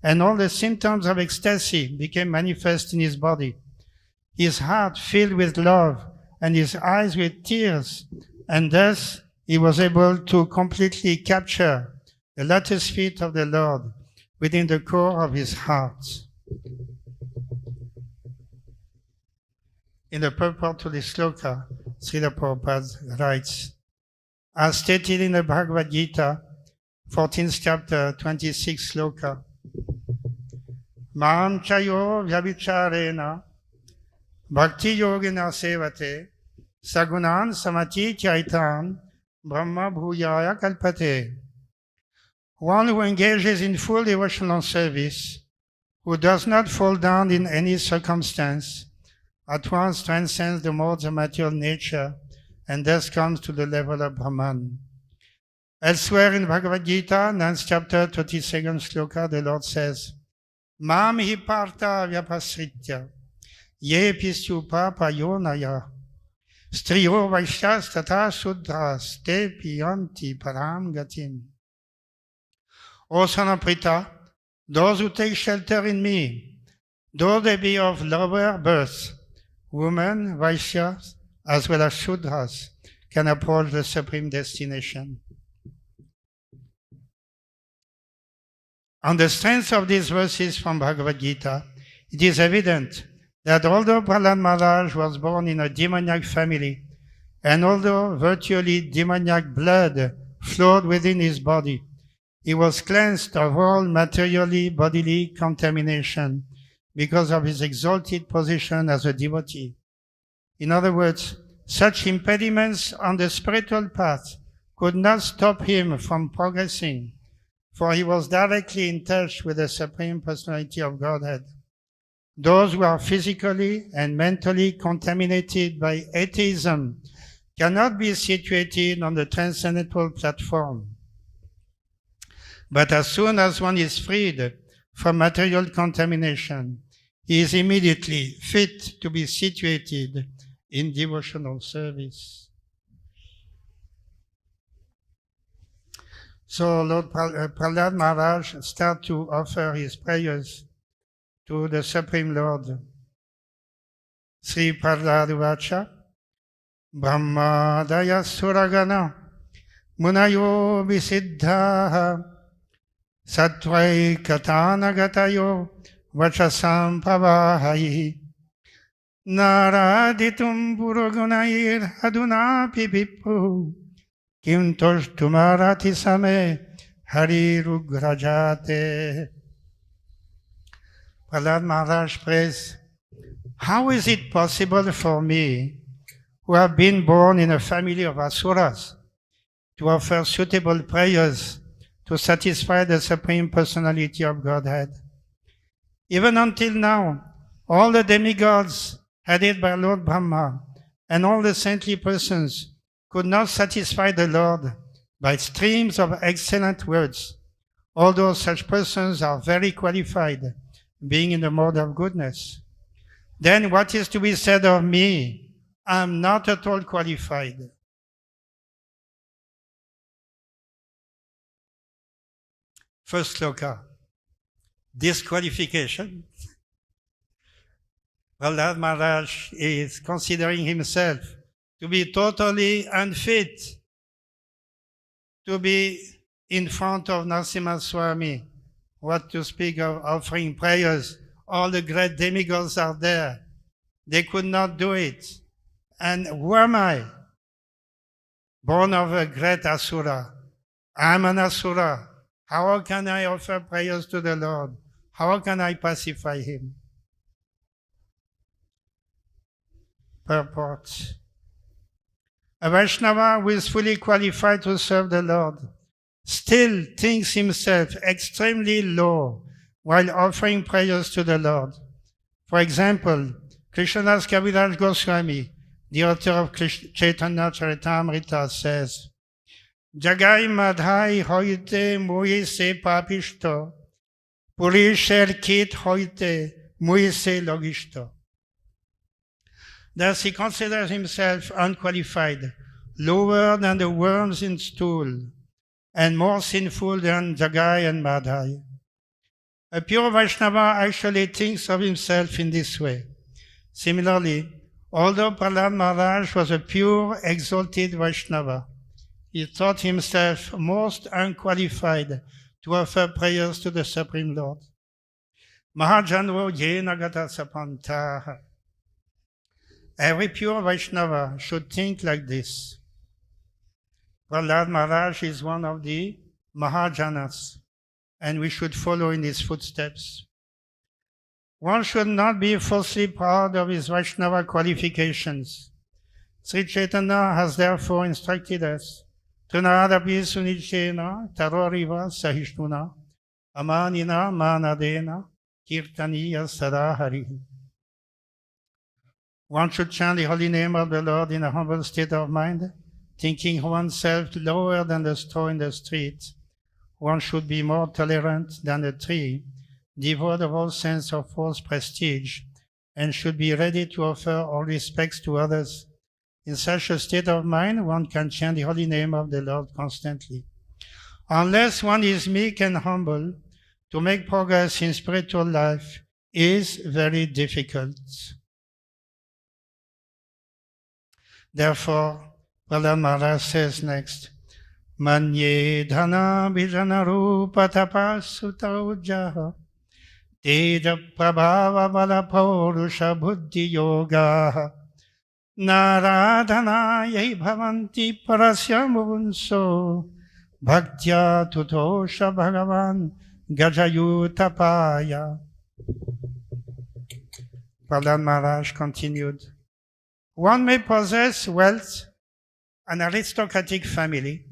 and all the symptoms of ecstasy became manifest in his body. His heart filled with love, and his eyes with tears, and thus he was able to completely capture the lotus feet of the Lord within the core of his heart. In the purport to the sloka, Srila Prabhupada writes, as stated in the Bhagavad Gita, 14th chapter, 26th sloka, Mam chayo vyabhicharena bhakti yogina sevate sagunan samati chaitan brahma bhuyaya kalpate. One who engages in full devotional service, who does not fall down in any circumstance, at once transcends the modes of material nature and thus comes to the level of Brahman. Elsewhere in Bhagavad Gita, 9th chapter, 32nd sloka, the Lord says, Mam hi partha vyapasritya ye pisyupa payonaya striyo vaishyas tata sudras te piyanti param gatim. O son of Pritha, those who take shelter in me, though they be of lower birth, women, Vaishyas, as well as Shudras, can approach the supreme destination. On the strength of these verses from Bhagavad Gita, it is evident that although Prahlad Maharaj was born in a demoniac family, and although virtually demoniac blood flowed within his body, he was cleansed of all materially bodily contamination because of his exalted position as a devotee. In other words, such impediments on the spiritual path could not stop him from progressing, for he was directly in touch with the Supreme Personality of Godhead. Those who are physically and mentally contaminated by atheism cannot be situated on the transcendental platform. But as soon as one is freed from material contamination, he is immediately fit to be situated in devotional service. So Lord Prahlad Maharaj started to offer his prayers to the Supreme Lord. Sri Prahlad Uvacha, Brahma Daya Suragana, Munayo Visiddha, Satvai Katana Gatayo, Vachasam Pavahai, Naraditum Purugunair Aduna Pipipu, Kim Toshtumarati Same, Hari Rugrajate. Prahlad Maharaj prays, how is it possible for me, who have been born in a family of Asuras, to offer suitable prayers to satisfy the Supreme Personality of Godhead? Even until now, all the demigods headed by Lord Brahma and all the saintly persons could not satisfy the Lord by streams of excellent words, although such persons are very qualified, being in the mode of goodness. Then what is to be said of me? I am not at all qualified. First sloka, disqualification. Prahlad Maharaj is considering himself to be totally unfit to be in front of Narsimha Swami. What to speak of offering prayers? All the great demigods are there. They could not do it. And who am I? Born of a great Asura. I'm an Asura. How can I offer prayers to the Lord? How can I pacify him? Purport. A Vaishnava who is fully qualified to serve the Lord still thinks himself extremely low while offering prayers to the Lord. For example, Krishnadas Kaviraj Goswami, the author of Chaitanya Charitamrita, says, Jagai madhai hoite mui se papishto, purisher kit hoite mui se logishto. Thus he considers himself unqualified, lower than the worms in stool, and more sinful than Jagai and Madhai. A pure Vaishnava actually thinks of himself in this way. Similarly, although Prahlad Maharaj was a pure, exalted Vaishnava, he thought himself most unqualified to offer prayers to the Supreme Lord. Mahajanvo yena gata sapantaha. Every pure Vaishnava should think like this. Prahlad Maharaj is one of the Mahajanas, and we should follow in his footsteps. One should not be falsely proud of his Vaishnava qualifications. Sri Chaitanya has therefore instructed us, Trunadapi sunichena taroriva sahishnuna amanina manadena kirtaniya sadahari. One should chant the holy name of the Lord in a humble state of mind, thinking oneself lower than the straw in the street. One should be more tolerant than a tree, devoid of all sense of false prestige, and should be ready to offer all respects to others. In such a state of mind, one can chant the holy name of the Lord constantly. Unless one is meek and humble, to make progress in spiritual life is very difficult. Therefore, Prahlad Maharaj says next, Manye dhana vijana rupa tapasutta ujjaha teja prabhava bala paurusha buddhi yoga naradhana yai bhavanti parasya munso bhaktya tutosha bhagavan gajayutapaya. Prahlad Maharaj continued, one may possess wealth, an aristocratic family,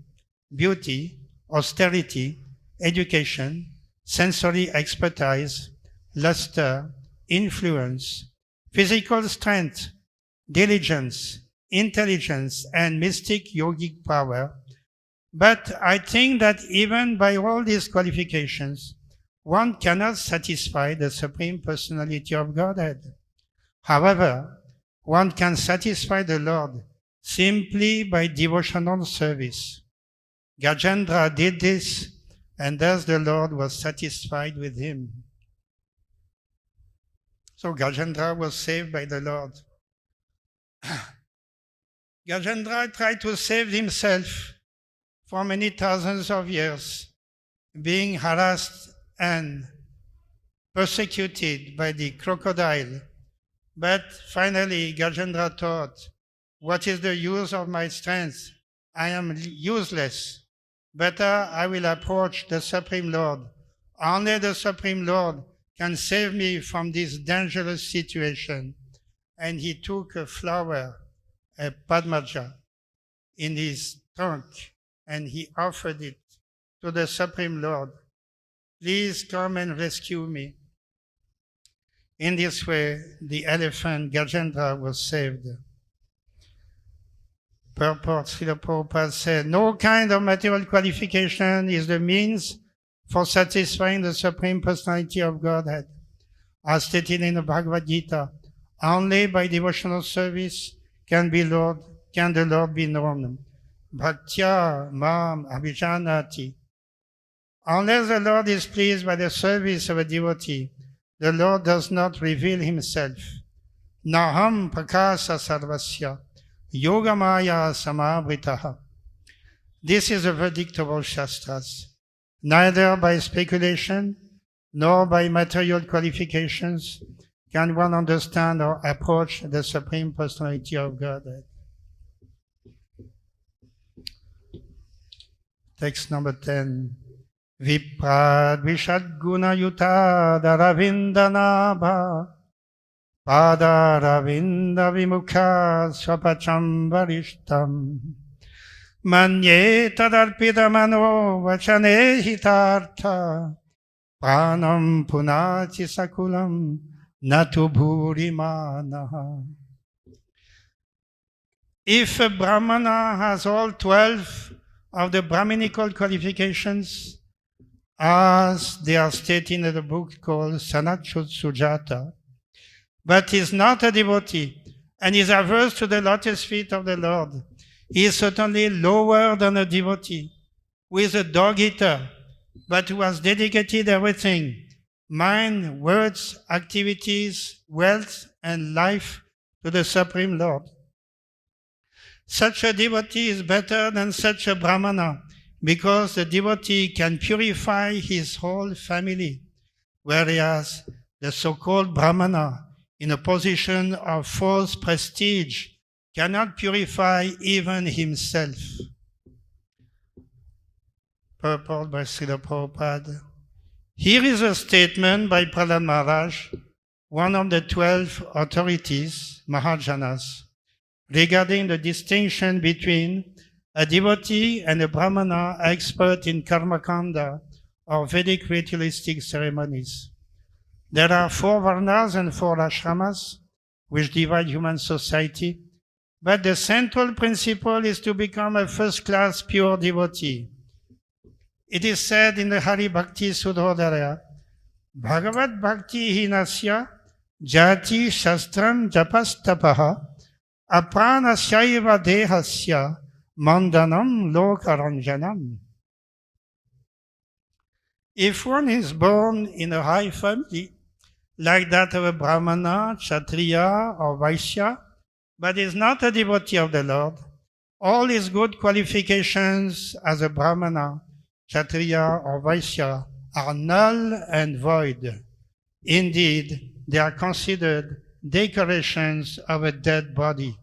beauty, austerity, education, sensory expertise, luster, influence, physical strength, diligence, intelligence, and mystic yogic power. But I think that even by all these qualifications, one cannot satisfy the Supreme Personality of Godhead. However, one can satisfy the Lord simply by devotional service. Gajendra did this, and thus the Lord was satisfied with him. So Gajendra was saved by the Lord. Gajendra tried to save himself for many thousands of years, being harassed and persecuted by the crocodile. But finally, Gajendra thought, what is the use of my strength? I am useless. Better I will approach the Supreme Lord. Only the Supreme Lord can save me from this dangerous situation. And he took a flower, a padmaja, in his trunk, and he offered it to the Supreme Lord. Please come and rescue me. In this way, the elephant Gajendra was saved. Purport, Srila Prabhupada said, no kind of material qualification is the means for satisfying the Supreme Personality of Godhead. As stated in the Bhagavad Gita, only by devotional service can the Lord be known. Bhaktya mam abhijanati. Unless the Lord is pleased by the service of a devotee, the Lord does not reveal himself. Naham prakasa sarvasya yogamaya samavritaha. This is the verdict of all Shastras. Neither by speculation nor by material qualifications can one understand or approach the Supreme Personality of Godhead. Text number 10. Viprad vishadguna yuta daravinda nabha pada ravinda vimukha swapacham varishtam Manye tadarpitamano vachane hitartha pranam punati sakulam natu bhurimanaha. If a Brahmana has all 12 of the Brahminical qualifications, as they are stated in the book called Sujata, but is not a devotee and is averse to the lotus feet of the Lord, he is certainly lower than a devotee who is a dog-eater, but who has dedicated everything, mind, words, activities, wealth, and life to the Supreme Lord. Such a devotee is better than such a Brahmana, because the devotee can purify his whole family, whereas the so-called Brahmana, in a position of false prestige, cannot purify even himself. Purport by Srila Prabhupada. Here is a statement by Prahlad Maharaj, one of the 12 authorities, Mahajanas, regarding the distinction between a devotee and a Brahmana expert in Karmakanda or Vedic ritualistic ceremonies. There are 4 Varnas and 4 Ashramas which divide human society, but the central principle is to become a first-class pure devotee. It is said in the Hari Bhakti Sudhodaya, Bhagavad Bhakti Hinasya Jati Shastram Japastapaha Apranasya Dehasya Mandanam Lokaranjanam. If one is born in a high family, like that of a Brahmana, Kshatriya, or Vaishya, but is not a devotee of the Lord, all his good qualifications as a Brahmana, Kshatriya, or Vaishya are null and void. Indeed, they are considered decorations of a dead body.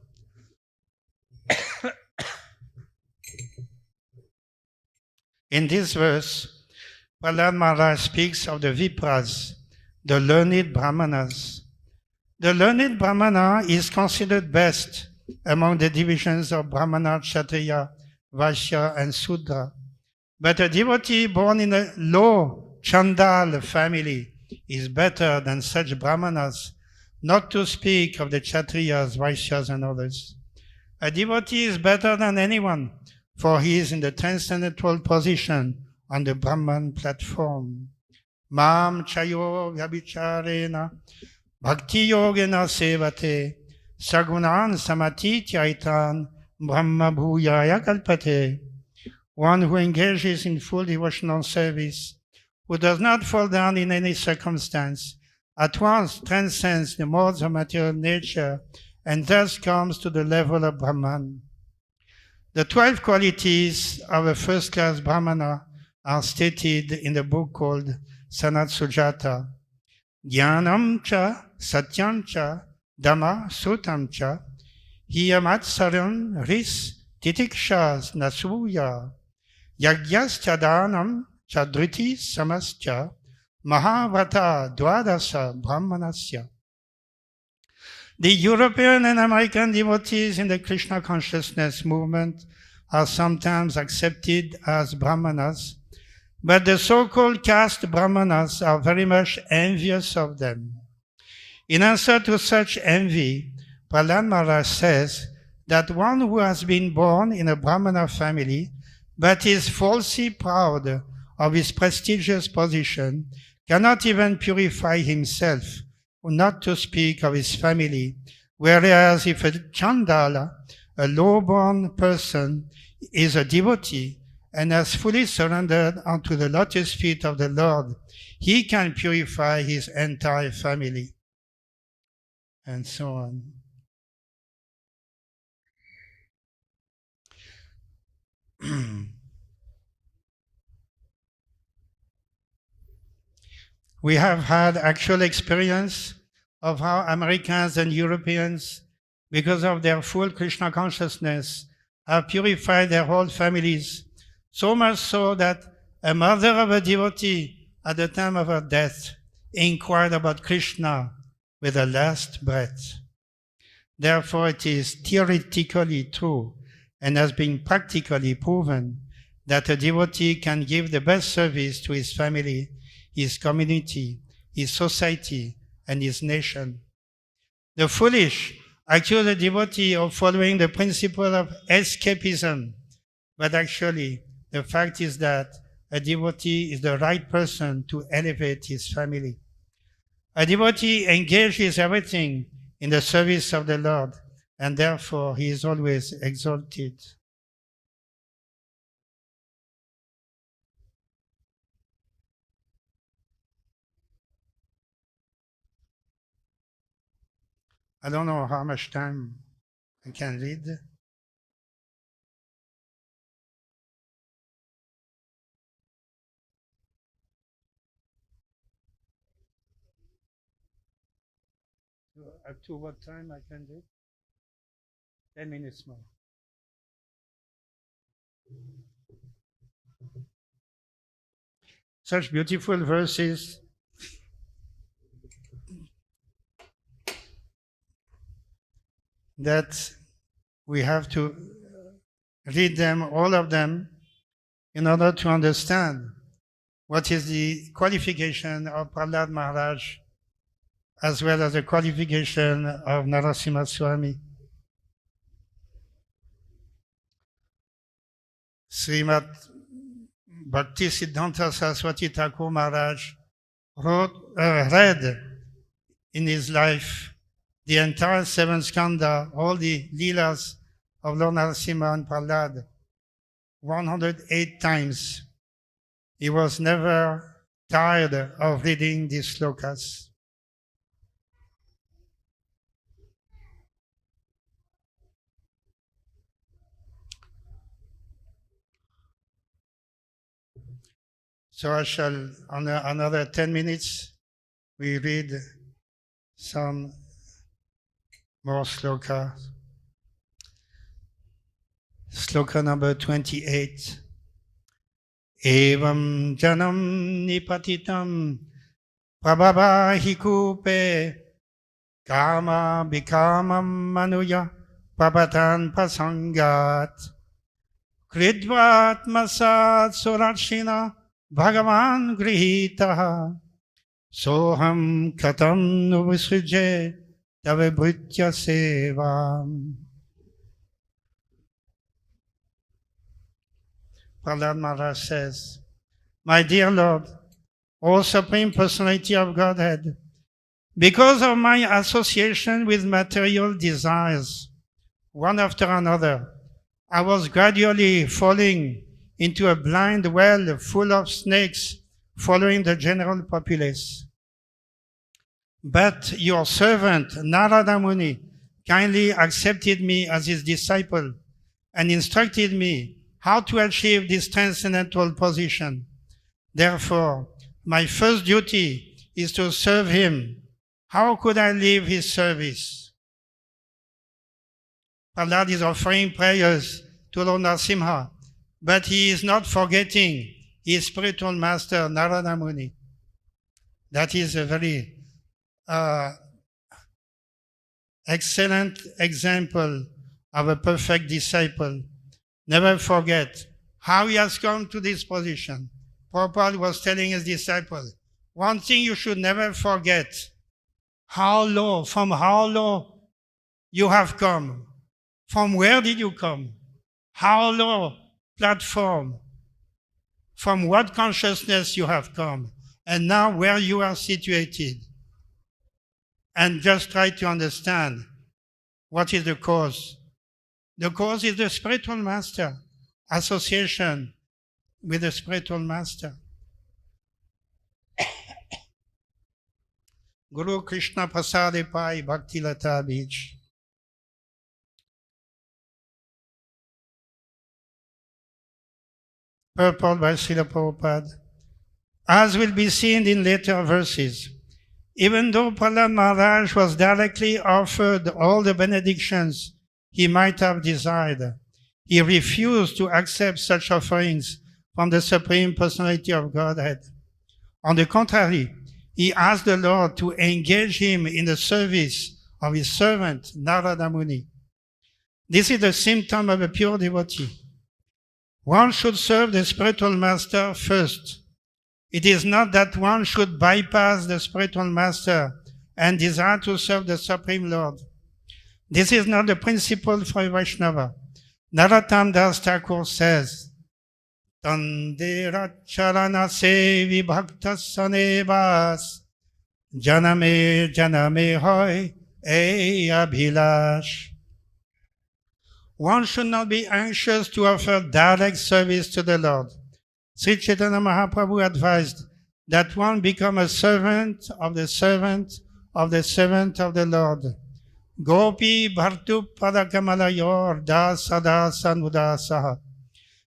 In this verse, Prahlad Maharaj speaks of the Vipras, the learned Brahmanas. The learned Brahmana is considered best among the divisions of Brahmana, Kshatriya, Vaishya, and Sudra. But a devotee born in a low Chandal family is better than such Brahmanas, not to speak of the Kshatriyas, Vaishyas, and others. A devotee is better than anyone, for he is in the transcendental position on the Brahman platform. Mam chayo vyabhicharena bhakti yogena sevate sagunan samati tyaitan brahma bhuyaya kalpate. One who engages in full devotional service, who does not fall down in any circumstance, at once transcends the modes of material nature and thus comes to the level of Brahman. The 12 qualities of a first-class Brahmana are stated in the book called Sanat Sujata. Jnanam cha, satyam cha, dhamma sutam cha, hiyamatsaram ris titikshas nasuya, yagyas chadanam chadriti samascha, mahavata dwadasa brahmanasya. The European and American devotees in the Krishna consciousness movement are sometimes accepted as Brahmanas, but the so-called caste Brahmanas are very much envious of them. In answer to such envy, Prahlad Maharaj says that one who has been born in a Brahmana family but is falsely proud of his prestigious position cannot even purify himself, not to speak of his family, whereas if a Chandala, a low-born person, is a devotee and has fully surrendered unto the lotus feet of the Lord, he can purify his entire family. And so on. We have had actual experience of how Americans and Europeans, because of their full Krishna consciousness, have purified their whole families, so much so that a mother of a devotee at the time of her death inquired about Krishna with her last breath. Therefore, it is theoretically true and has been practically proven that a devotee can give the best service to his family, his community, his society, and his nation. The foolish accuse a devotee of following the principle of escapism, but actually the fact is that a devotee is the right person to elevate his family. A devotee engages everything in the service of the Lord, and therefore he is always exalted. I don't know how much time I can read. Up to what time I can do? 10 minutes more. Such beautiful verses. That we have to read them, all of them, in order to understand what is the qualification of Prahlad Maharaj, as well as the qualification of Narsimha Swami. Srimad Bhakti Siddhanta Saraswati Thakur Maharaj read in his life the entire seven skanda, all the leelas of Lord Narsimha and Prahlad, 108 times. He was never tired of reading these slokas. So I shall, on another 10 minutes, we read some more sloka. Sloka number 28. Evam janam nipatitam prabhavahi kupe kama bikamam manuya prabhatan pasangat kridvat masat surarshina Bhagavan grihitaha soham katam nuvisrije tavibhritya sevam. Prahlad Maharaj says, my dear Lord, O Supreme Personality of Godhead, because of my association with material desires, one after another, I was gradually falling into a blind well full of snakes following the general populace. But your servant, Narada Muni, kindly accepted me as his disciple and instructed me how to achieve this transcendental position. Therefore, my first duty is to serve him. How could I leave his service? Prahlad is offering prayers to Lord Narsimha, but he is not forgetting his spiritual master, Narada Muni. That is a very excellent example of a perfect disciple. Never forget how he has come to this position. Prabhupada was telling his disciple, one thing you should never forget, from how low you have come. From where did you come? How low platform, from what consciousness you have come, and now where you are situated. And just try to understand what is the cause. The cause is the spiritual master, association with the spiritual master. Guru Krishna Prasade Pai Bhakti Lata Beach. Purport by Srila Prabhupada. As will be seen in later verses, even though Prahlad Maharaj was directly offered all the benedictions he might have desired, he refused to accept such offerings from the Supreme Personality of Godhead. On the contrary, he asked the Lord to engage him in the service of his servant, Narada Muni. This is the symptom of a pure devotee. One should serve the spiritual master first. It is not that one should bypass the spiritual master and desire to serve the Supreme Lord. This is not the principle for a Vaishnava. Narottam Das Thakur says, Tandera charana sevi bhakta sanevas janame janame hoy e abhilash. One should not be anxious to offer direct service to the Lord. Sri Chaitanya Mahaprabhu advised that one become a servant of the servant of the servant of the Lord. Gopi bhartu padakamalayor dasada sanudasaha.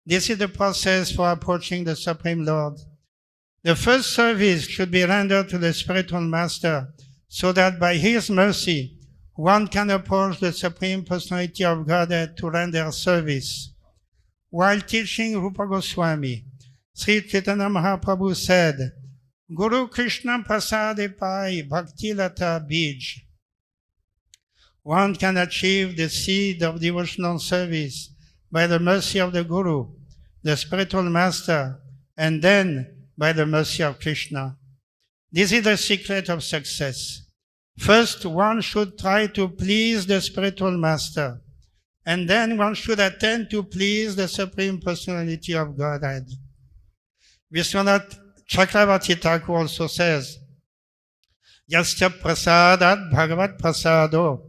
This is the process for approaching the Supreme Lord. The first service should be rendered to the spiritual master so that by his mercy one can approach the Supreme Personality of Godhead to render service. While teaching Rupa Goswami, Sri Chaitanya Mahaprabhu said, Guru Krishna Prasade Pai Bhakti Lata Bij. One can achieve the seed of devotional service by the mercy of the Guru, the spiritual master, and then by the mercy of Krishna. This is the secret of success. First, one should try to please the spiritual master, and then one should attempt to please the Supreme Personality of Godhead. Vishwanath Chakravarti Thakur also says, Yasya prasadat bhagavat prasado.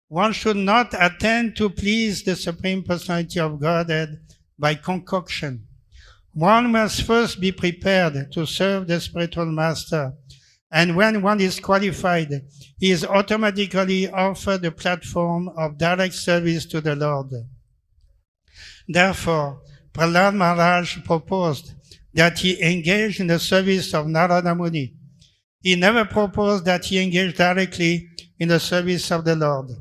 One should not attempt to please the Supreme Personality of Godhead by concoction. One must first be prepared to serve the spiritual master, and when one is qualified, he is automatically offered the platform of direct service to the Lord. Therefore, Prahlad Maharaj proposed that he engage in the service of Narada Muni. He never proposed that he engage directly in the service of the Lord.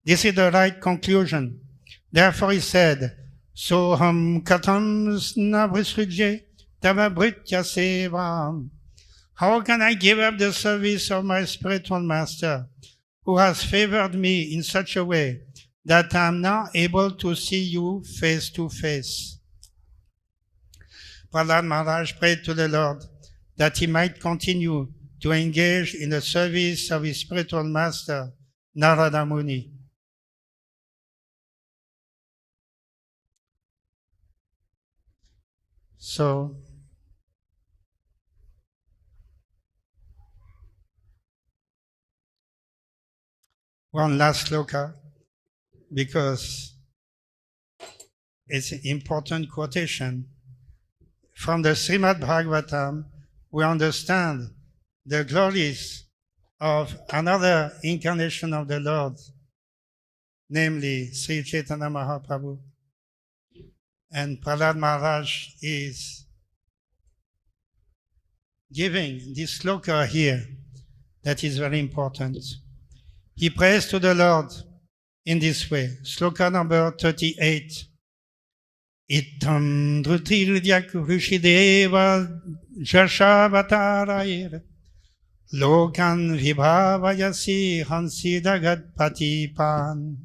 This is the right conclusion. Therefore he said, Soham katam snabrisrujye tavabritya sevam. How can I give up the service of my spiritual master, who has favored me in such a way that I am now able to see you face to face? Prahlad Maharaj prayed to the Lord that he might continue to engage in the service of his spiritual master, Narada Muni. So, one last sloka, because it's an important quotation. From the Srimad Bhagavatam, we understand the glories of another incarnation of the Lord, namely Sri Chaitanya Mahaprabhu. And Prahlad Maharaj is giving this sloka here that is very important. He prays to the Lord in this way. Sloka number 38. Itam dhrutirudyak rushideva jashavatarair lokan vibhavayasi hansidagat patipan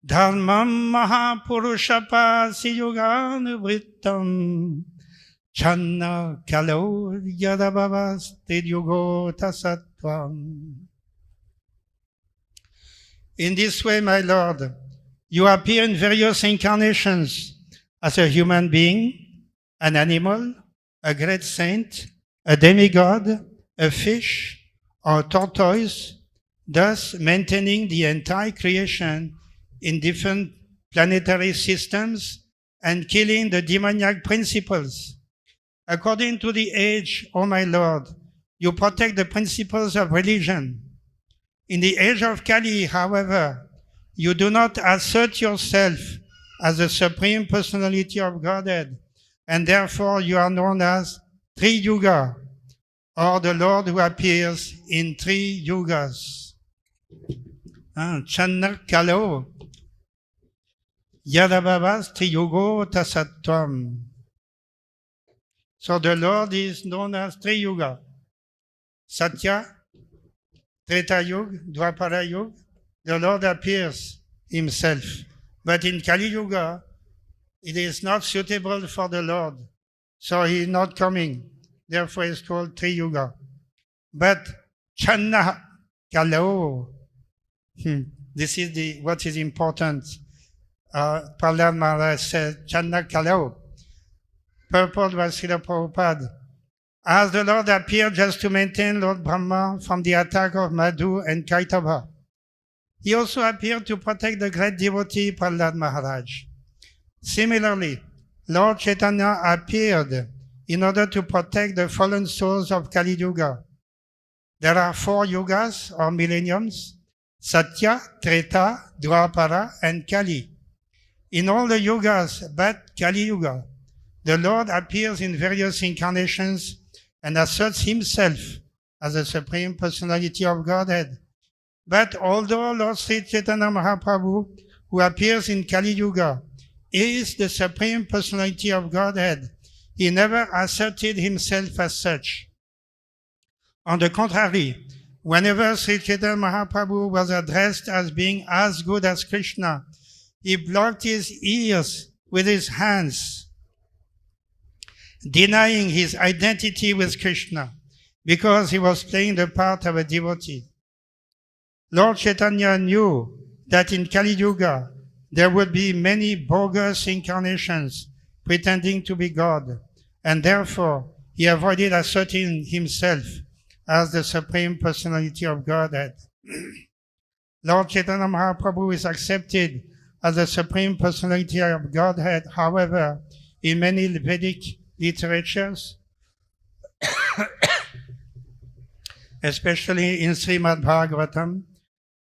dharmam mahapurushapasi yuganuvrittam channa kalo yadabhavasti yugo tasattvam. In this way, my Lord, you appear in various incarnations as a human being, an animal, a great saint, a demigod, a fish, or a tortoise, thus maintaining the entire creation in different planetary systems and killing the demoniac principles. According to the age, O my Lord, you protect the principles of religion. In the age of Kali, however, you do not assert yourself as the Supreme Personality of Godhead, and therefore you are known as Tri-Yuga, or the Lord who appears in 3 yugas. Channa Kalo Yadabhavas Tri-Yugo Tasattvam. So the Lord is known as Tri-Yuga. Satya, Treta Yuga, Dwapara Yuga. The Lord appears himself But in Kali Yuga, it is not suitable for the Lord, so he is not coming. Therefore, it's called Tri Yuga. But Channa Kalao, this is what is important. Prahlad Maharaj said, Channa Kalao, purport by Srila Prabhupada. As the Lord appeared just to maintain Lord Brahma from the attack of Madhu and Kaitava, he also appeared to protect the great devotee Prahlad Maharaj. Similarly, Lord Chaitanya appeared in order to protect the fallen souls of Kali Yuga. There are 4 yugas or millenniums: Satya, Treta, Dwapara, and Kali. In all the yugas but Kali Yuga, the Lord appears in various incarnations and asserts himself as the Supreme Personality of Godhead. But although Lord Sri Chaitanya Mahaprabhu, who appears in Kali Yuga, is the Supreme Personality of Godhead, he never asserted himself as such. On the contrary, whenever Sri Chaitanya Mahaprabhu was addressed as being as good as Krishna, he blocked his ears with his hands, denying his identity with Krishna, because he was playing the part of a devotee. Lord Chaitanya knew that in Kali Yuga there would be many bogus incarnations pretending to be God, and therefore he avoided asserting himself as the Supreme Personality of Godhead. Lord Chaitanya Mahaprabhu is accepted as the Supreme Personality of Godhead. However, in many Vedic literatures, especially in Srimad Bhagavatam,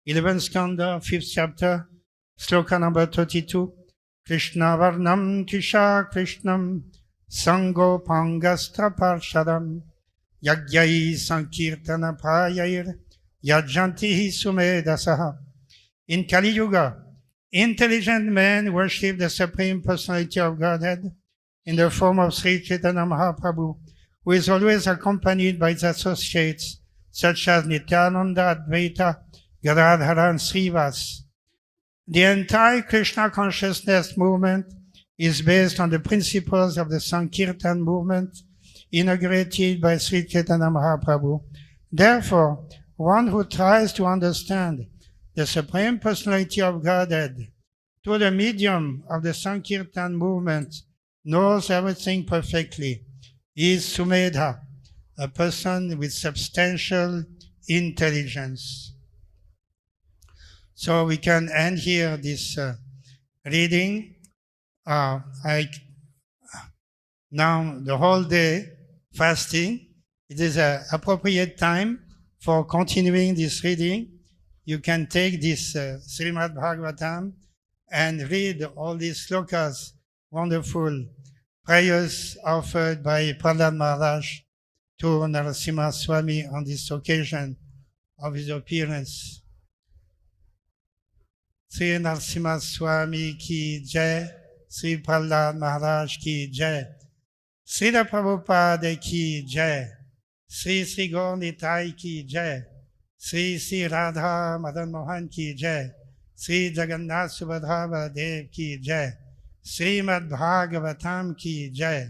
11th skanda, 5th chapter, sloka number 32, Krishna Varnam Kisha Krishnam Sango Pangastra Parshadam Yagyai Sankirtana Prayair Yajantihi Sumedasaha. In Kali Yuga, intelligent men worship the Supreme Personality of Godhead in the form of Sri Chaitanya Mahaprabhu, who is always accompanied by his associates such as Nityananda, Advaita, Gadadhara, and Srivas. The entire Krishna consciousness movement is based on the principles of the Sankirtan movement inaugurated by Sri Chaitanya Mahaprabhu. Therefore, one who tries to understand the Supreme Personality of Godhead through the medium of the Sankirtan movement knows everything perfectly. He is Sumedha, a person with substantial intelligence. So we can end here this reading. Now the whole day fasting. It is an appropriate time for continuing this reading. You can take this Srimad Bhagavatam and read all these slokas, wonderful prayers offered by Prahlad Maharaj to Narsimha Swami on this occasion of his appearance. Sri Narsimha Swami ki jai, Sri Prahlad Maharaj ki jai, Srila Prabhupada ki jai, Sri Sri Gaur Nitai ki jai, Sri Sri Radha Madan Mohan ki jai, Sri Jagannath Subhadra Baladev ki jai, Srimad Bhagavatam ki jai.